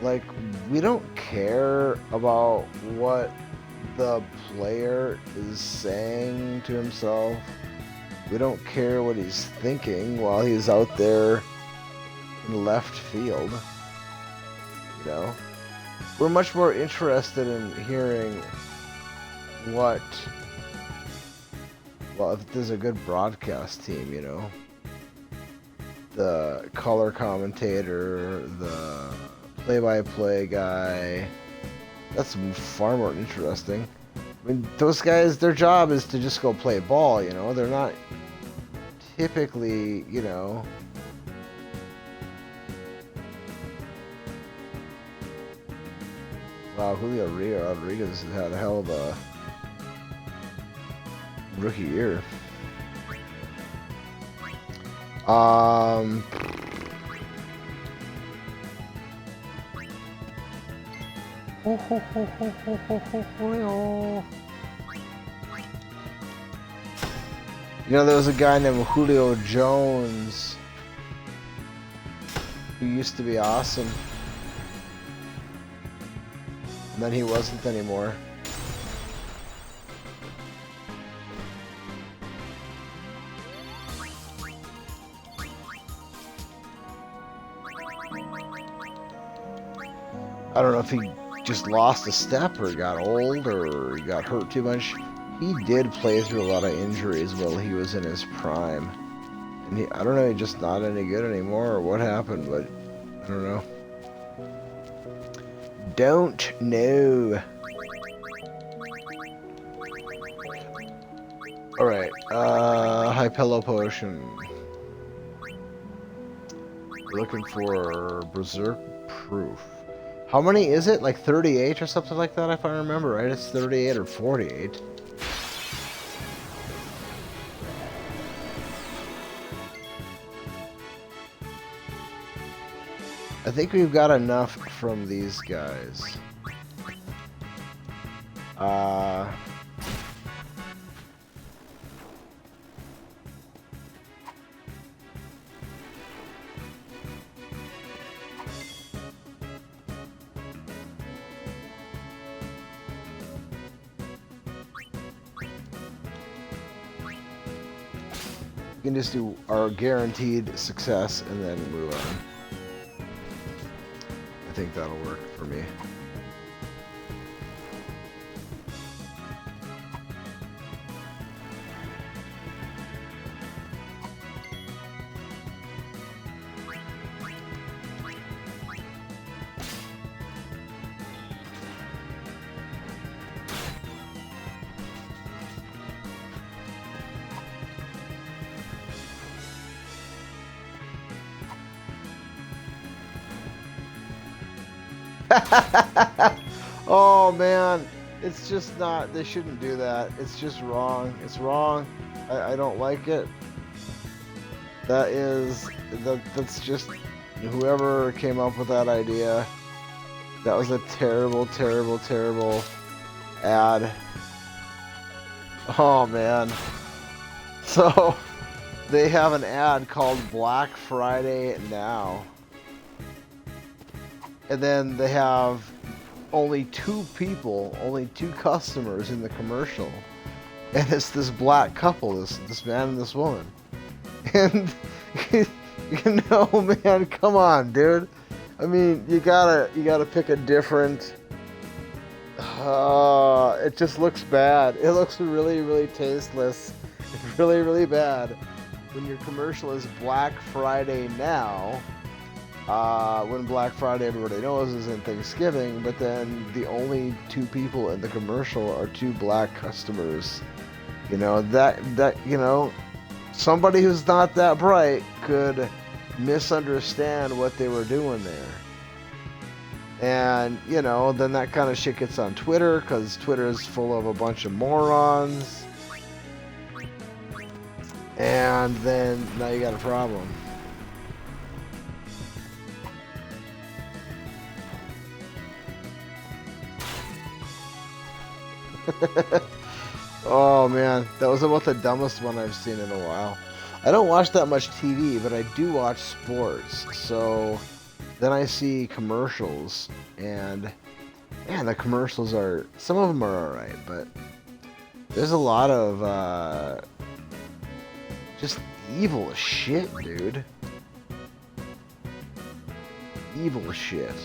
like, we don't care about what the player is saying to himself. We don't care what he's thinking while he's out there in left field. You know? We're much more interested in hearing what... Well, if there's a good broadcast team, you know? The color commentator, the play-by-play guy. That's far more interesting. I mean, those guys, their job is to just go play ball, you know? They're not typically, you know, wow, Julio Rodriguez has had a hell of a rookie year. You know, there was a guy named Julio Jones who used to be awesome. And then he wasn't anymore. I don't know if he just lost a step or got old or he got hurt too much. He did play through a lot of injuries while he was in his prime. And I don't know, he's just not any good anymore or what happened, but I don't know. Don't know. Alright, high pillow potion. Looking for Berserk Proof. How many is it? Like 38 or something like that, if I remember right? It's 38 or 48. I think we've got enough from these guys. We can just do our guaranteed success and then move on. I think that'll work for me. Oh man, it's just not, they shouldn't do that. It's just wrong. It's wrong. I don't like it. That's just, whoever came up with that idea, that was a terrible, terrible, terrible ad. Oh man. So, they have an ad called Black Friday Now. And then they have only two customers in the commercial. And it's this black couple, this man and this woman. And, you know, man, come on, dude. I mean, you gotta pick a different... it just looks bad. It looks really, really tasteless. It's really, really bad. When your commercial is Black Friday Now... when Black Friday, everybody knows, isn't Thanksgiving, but then the only two people in the commercial are two black customers. You know, you know, somebody who's not that bright could misunderstand what they were doing there. And, you know, then that kind of shit gets on Twitter, because Twitter is full of a bunch of morons. And then, now you got a problem. Oh man, that was about the dumbest one I've seen in a while. I don't watch that much TV, but I do watch sports. So then I see commercials, and man, the commercials are, some of them are alright, but there's a lot of just evil shit, dude. Evil shit.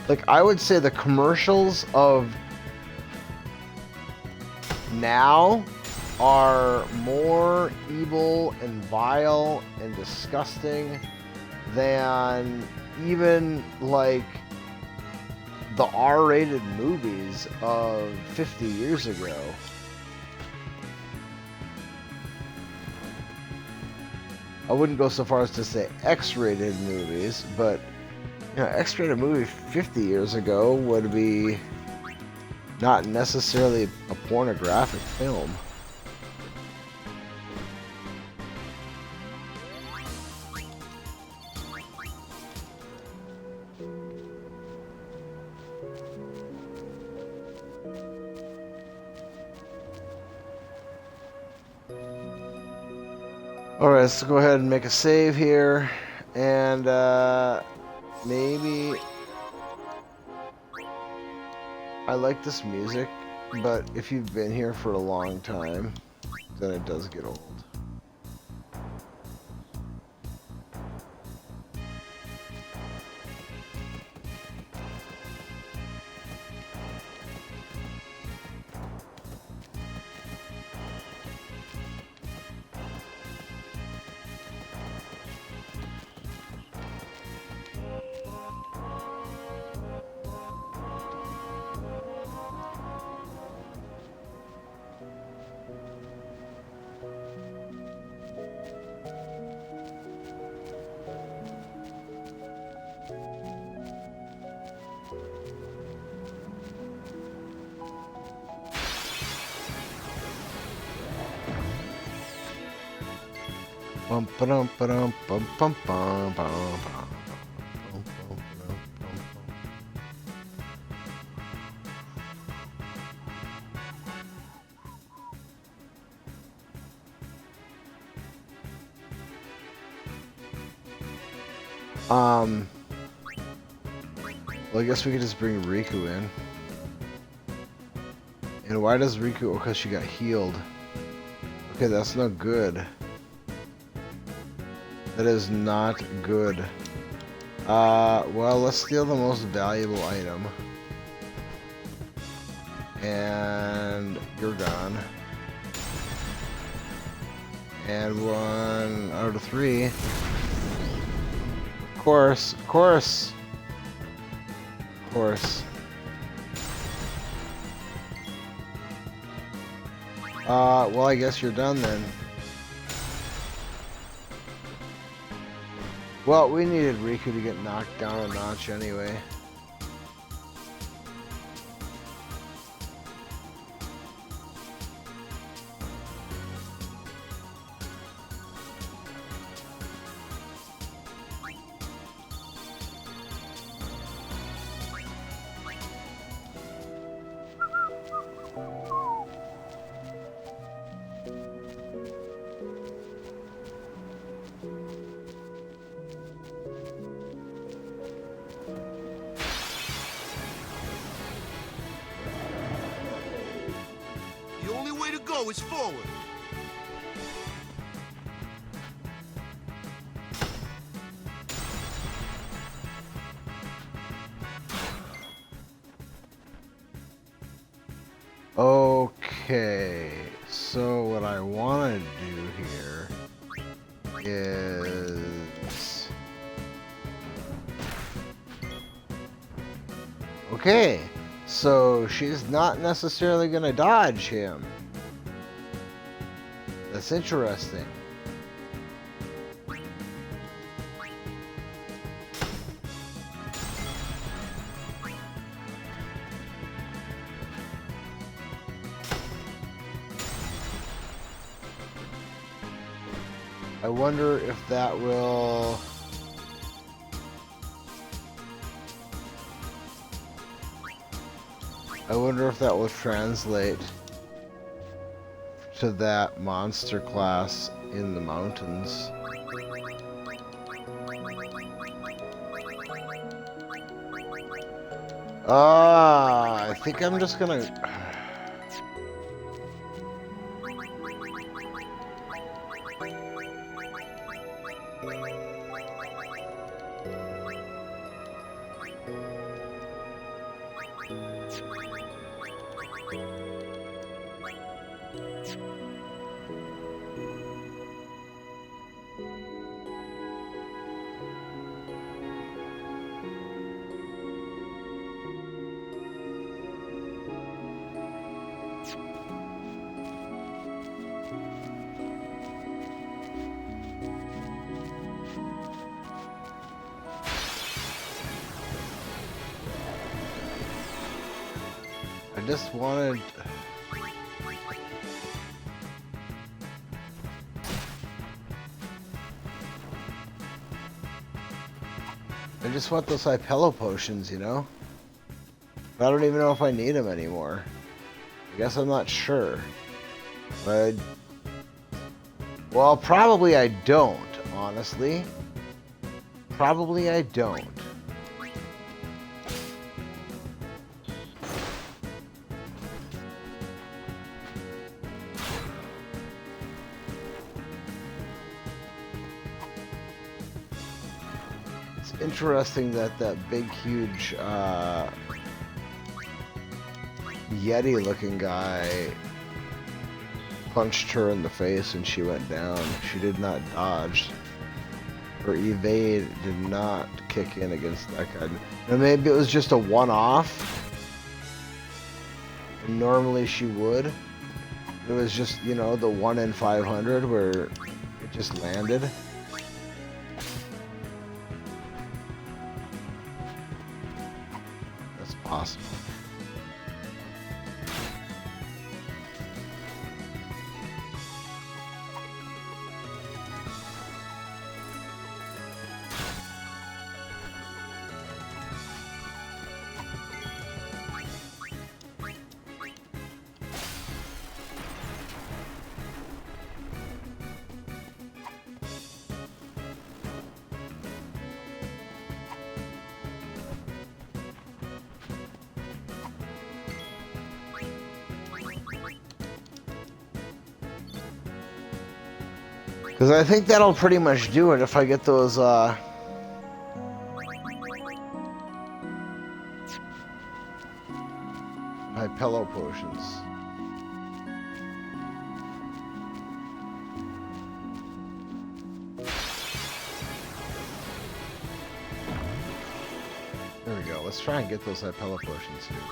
Like, I would say the commercials of now are more evil and vile and disgusting than even like the R-rated movies of 50 years ago. I wouldn't go so far as to say X-rated movies, but you know, X-rated movie 50 years ago would be not necessarily a pornographic film. Alright, let's go ahead and make a save here, and maybe... I like this music, but if you've been here for a long time, then it does get old. Bum ba-dum ba-dum bum bum bum bum bum. Well, I guess we could just bring Riku in. And why does Riku? Oh, because she got healed. Okay, that's not good. That is not good. Well, let's steal the most valuable item. And you're gone. And 1 out of 3. Of course, of course. Of course. Well, I guess you're done then. Well, we needed Riku to get knocked down a notch anyway. Is forward. Okay, so what I want to do here is... Okay, so she's not necessarily going to dodge him. That's interesting. I wonder if that will... I wonder if that will translate to that monster class in the mountains. I think I'm just gonna... just wanted... I just want those Hypello potions, you know? I don't even know if I need them anymore. I guess I'm not sure. But... Well, probably I don't, honestly. Probably I don't. It's interesting that that big, huge, Yeti-looking guy punched her in the face and she went down. She did not dodge. Her evade did not kick in against that guy. Now maybe it was just a one-off. And normally she would. It was just, you know, the 1 in 500 where it just landed. That's possible. Because I think that'll pretty much do it if I get those, Hypello potions. There we go. Let's try and get those Hypello potions here.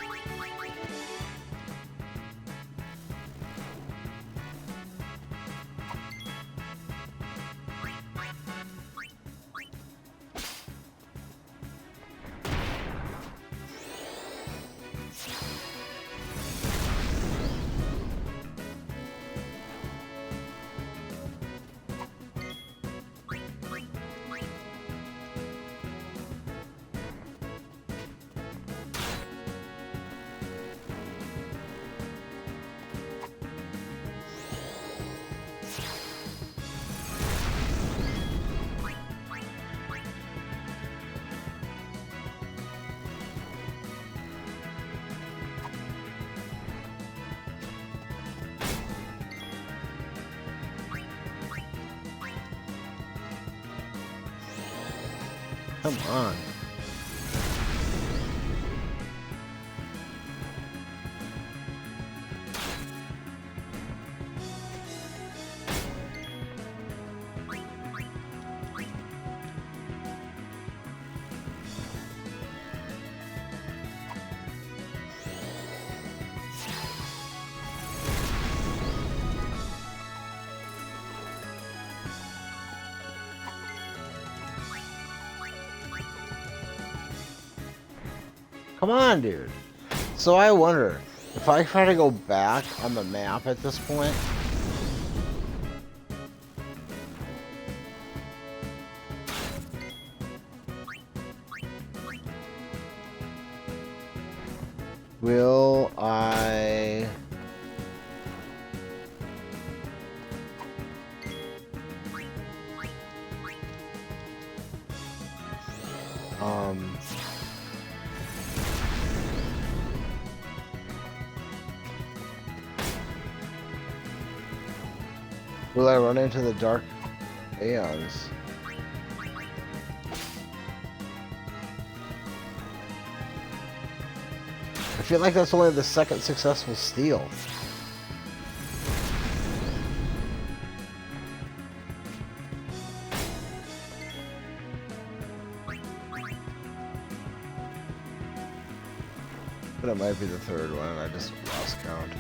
Come on. Come on, dude. So I wonder, if I try to go back on the map at this point... Will I... Will I run into the dark aeons? I feel like that's only the second successful steal. But it might be the third one, and I just lost count.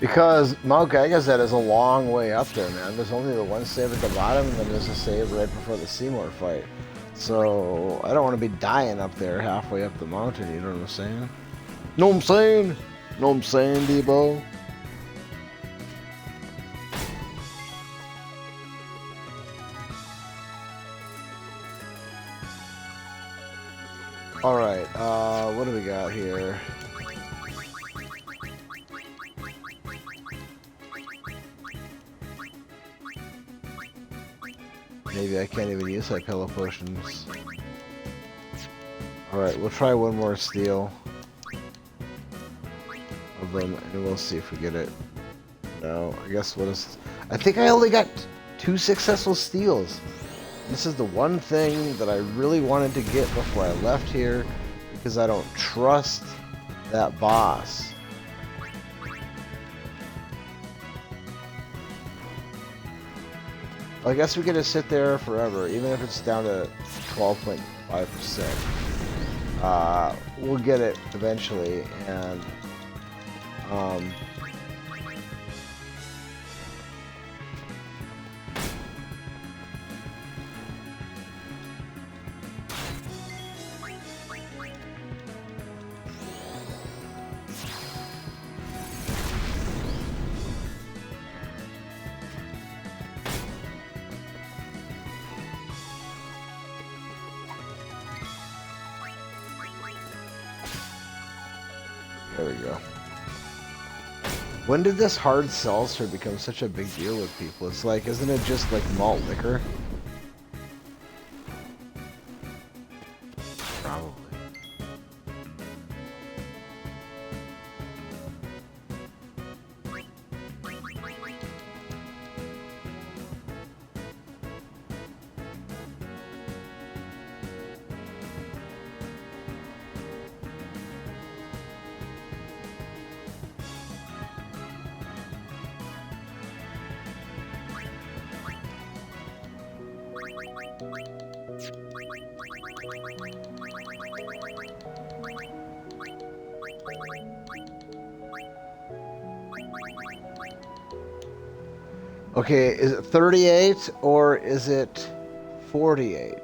Because Mount Gagazet is a long way up there, man. There's only the one save at the bottom, and then there's a save right before the Seymour fight. So I don't want to be dying up there halfway up the mountain, you know what I'm saying? Know what I'm saying? Know what I'm saying, Debo? Alright, what do we got here? Maybe I can't even use my pillow potions. Alright, we'll try one more steal of them, and we'll see if we get it. No, I guess what is... I think I only got 2 successful steals. This is the one thing that I really wanted to get before I left here, because I don't trust that boss. I guess we get to sit there forever, even if it's down to 12.5%. We'll get it eventually, and there we go. When did this hard seltzer become such a big deal with people? It's like, isn't it just like malt liquor? Probably. Okay, is it 38 or is it 48?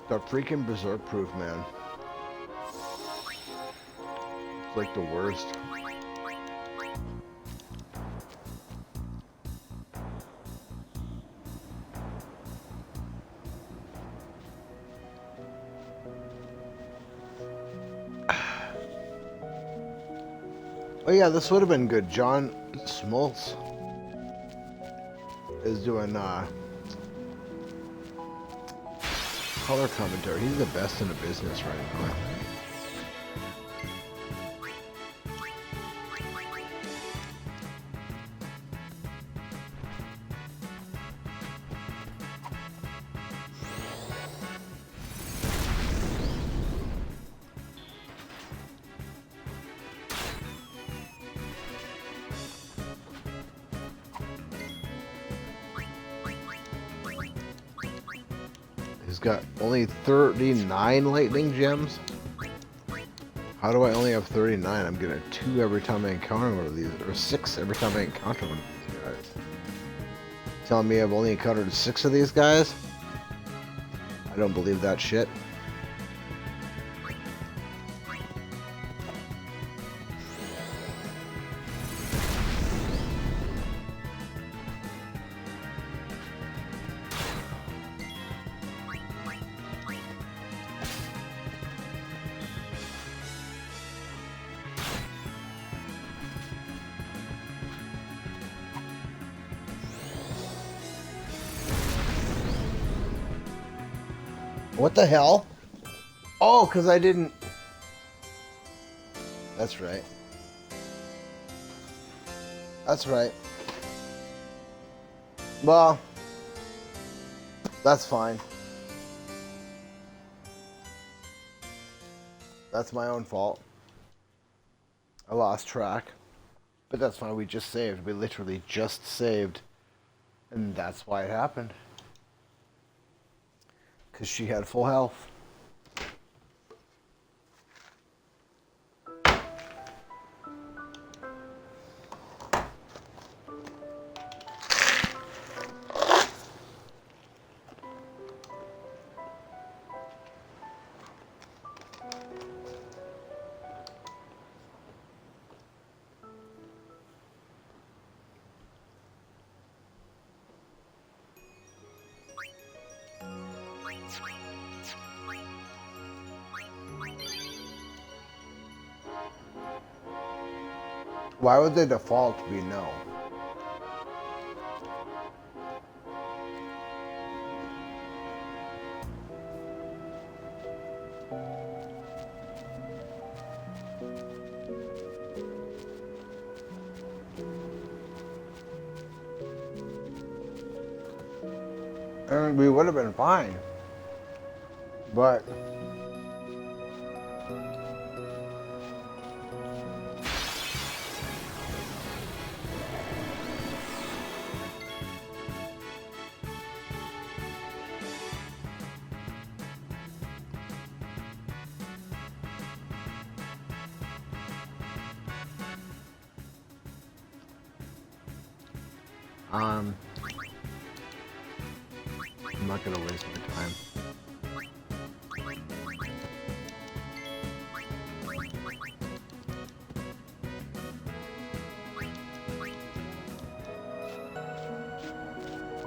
The freaking berserk proof, man. It's like the worst. Oh yeah, this would have been good. John Smoltz is doing color commentary. He's the best in the business right now. He's got only 39 lightning gems. How do I only have 39? I'm getting 2 every time I encounter one of these, or 6 every time I encounter one of these guys. Telling me I've only encountered 6 of these guys? I don't believe that shit. What the hell? Oh, because I didn't... That's right. That's right. Well, that's fine. That's my own fault. I lost track. But that's fine, we just saved. We literally just saved. And that's why it happened. Because she had full health. Why would the default be no? And we would have been fine. But I'm not gonna waste my time.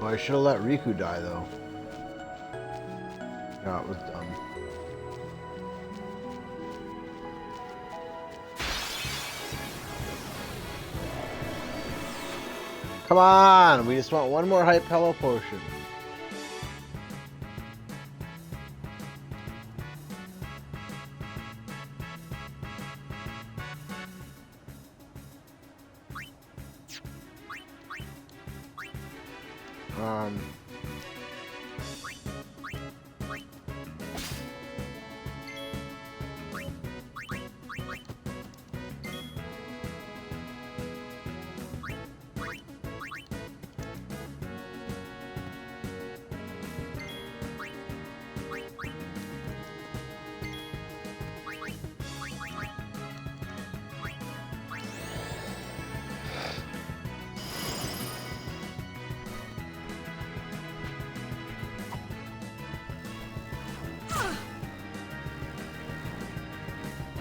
Oh, I should have let Riku die though. No, it was dumb. Come on! We just want one more hype pillow potion.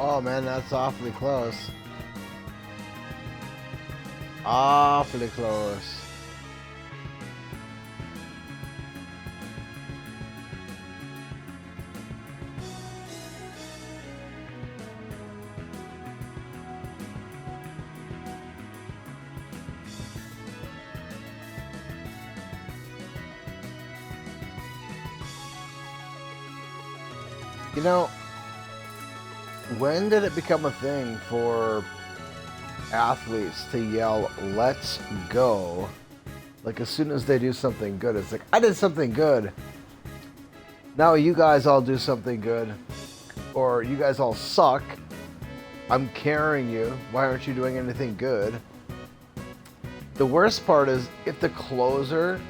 Oh man, that's awfully close. Awfully close. You know, when did it become a thing for athletes to yell, "Let's go"? Like, as soon as they do something good, it's like, I did something good. Now you guys all do something good. Or you guys all suck. I'm carrying you. Why aren't you doing anything good? The worst part is if the closer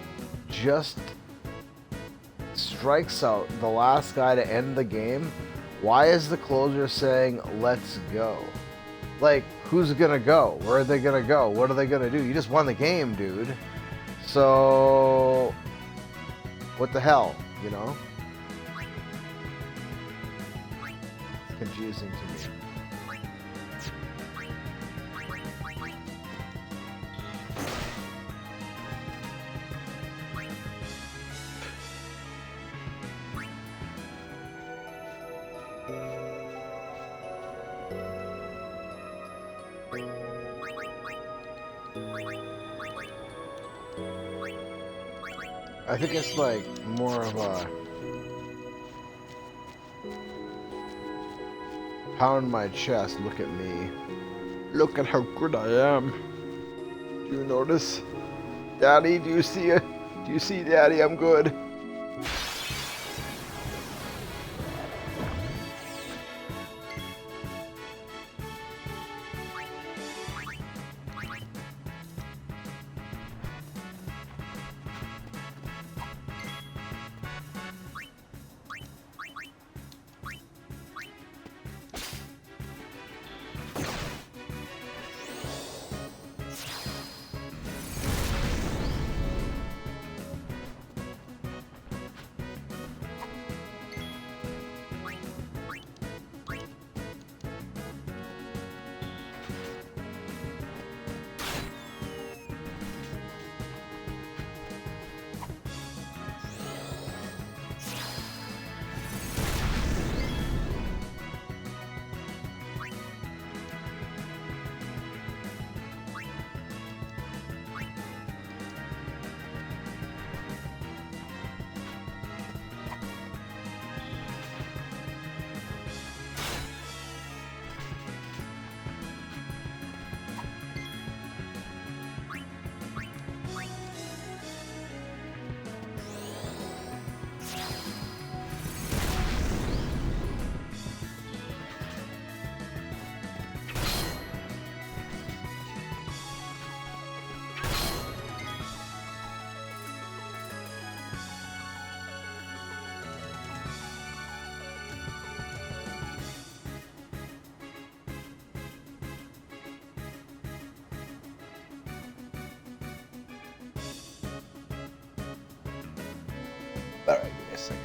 just strikes out the last guy to end the game, why is the closer saying, "Let's go"? Like, who's gonna go? Where are they gonna go? What are they gonna do? You just won the game, dude. So, what the hell, you know? It's confusing to me. I think it's like more of a pound my chest, look at me. Look at how good I am. Do you notice? Daddy, do you see it? Do you see, Daddy, I'm good? Alright, give me a second.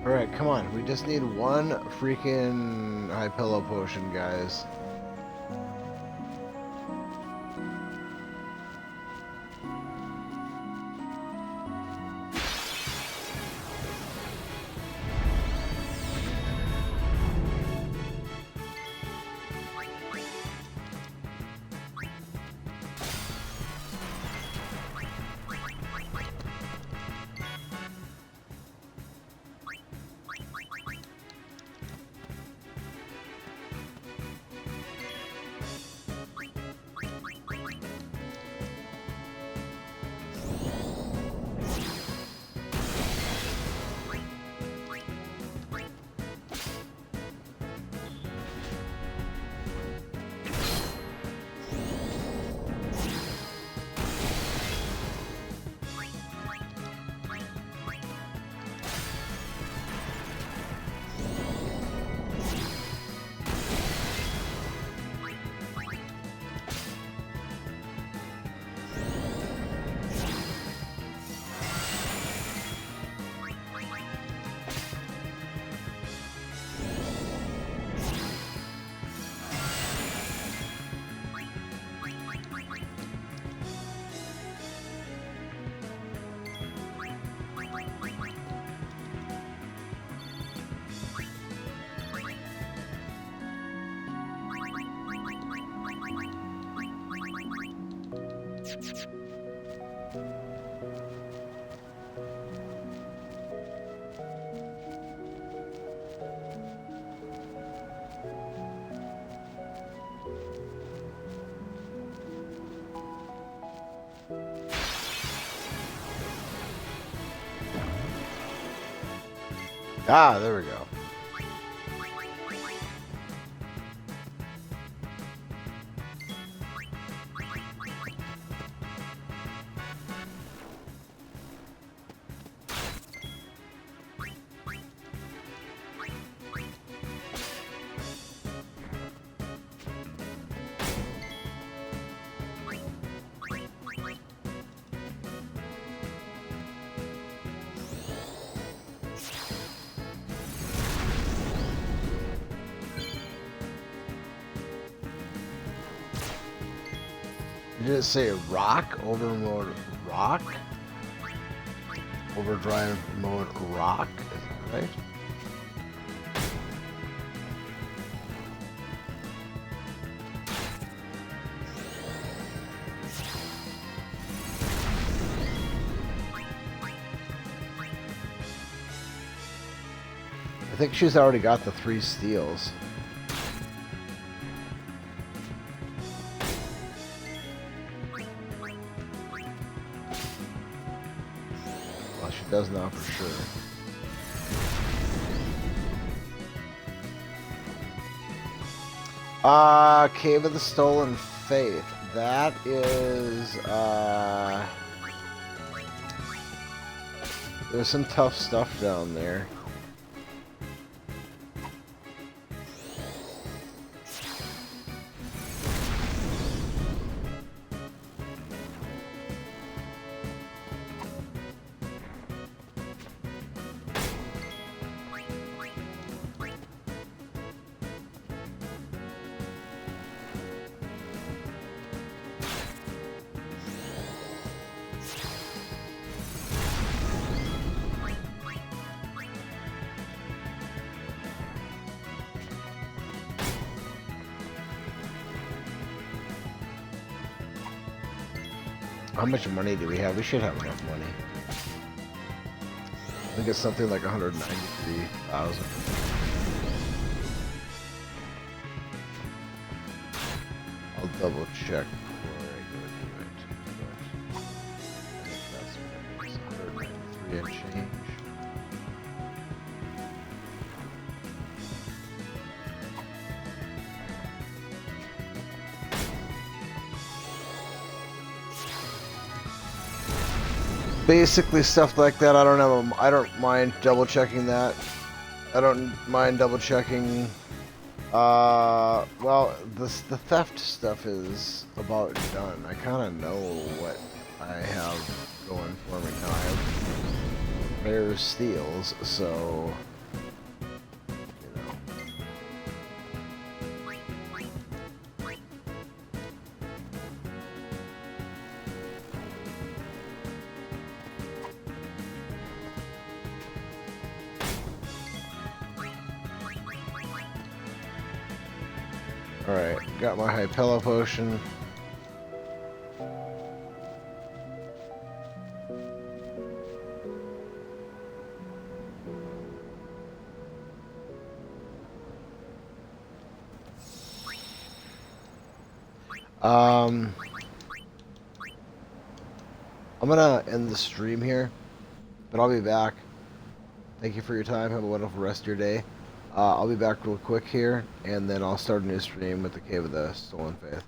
Alright, come on. We just need one freaking high pillow potion, guys. Ah, there we go. Did it say rock? Overmode rock? Overdrive mode rock? Is that right? I think she's already got the 3 steals. Well, she does now for sure. Cave of the Stolen Faith. That is, there's some tough stuff down there. How much money do we have? We should have enough money. I think it's something like 193,000. I'll double check before I go do it. But I think that's what it is. 193 and change. Basically stuff like that. I don't mind double checking that. I don't mind double checking. Well, the theft stuff is about done. I kind of know what I have going for me now. I have rare steals, so you know. Alright, got my Hypella potion. I'm gonna end the stream here, but I'll be back. Thank you for your time. Have a wonderful rest of your day. I'll be back real quick here, and then I'll start a new stream with the Cave of the Stolen Faith.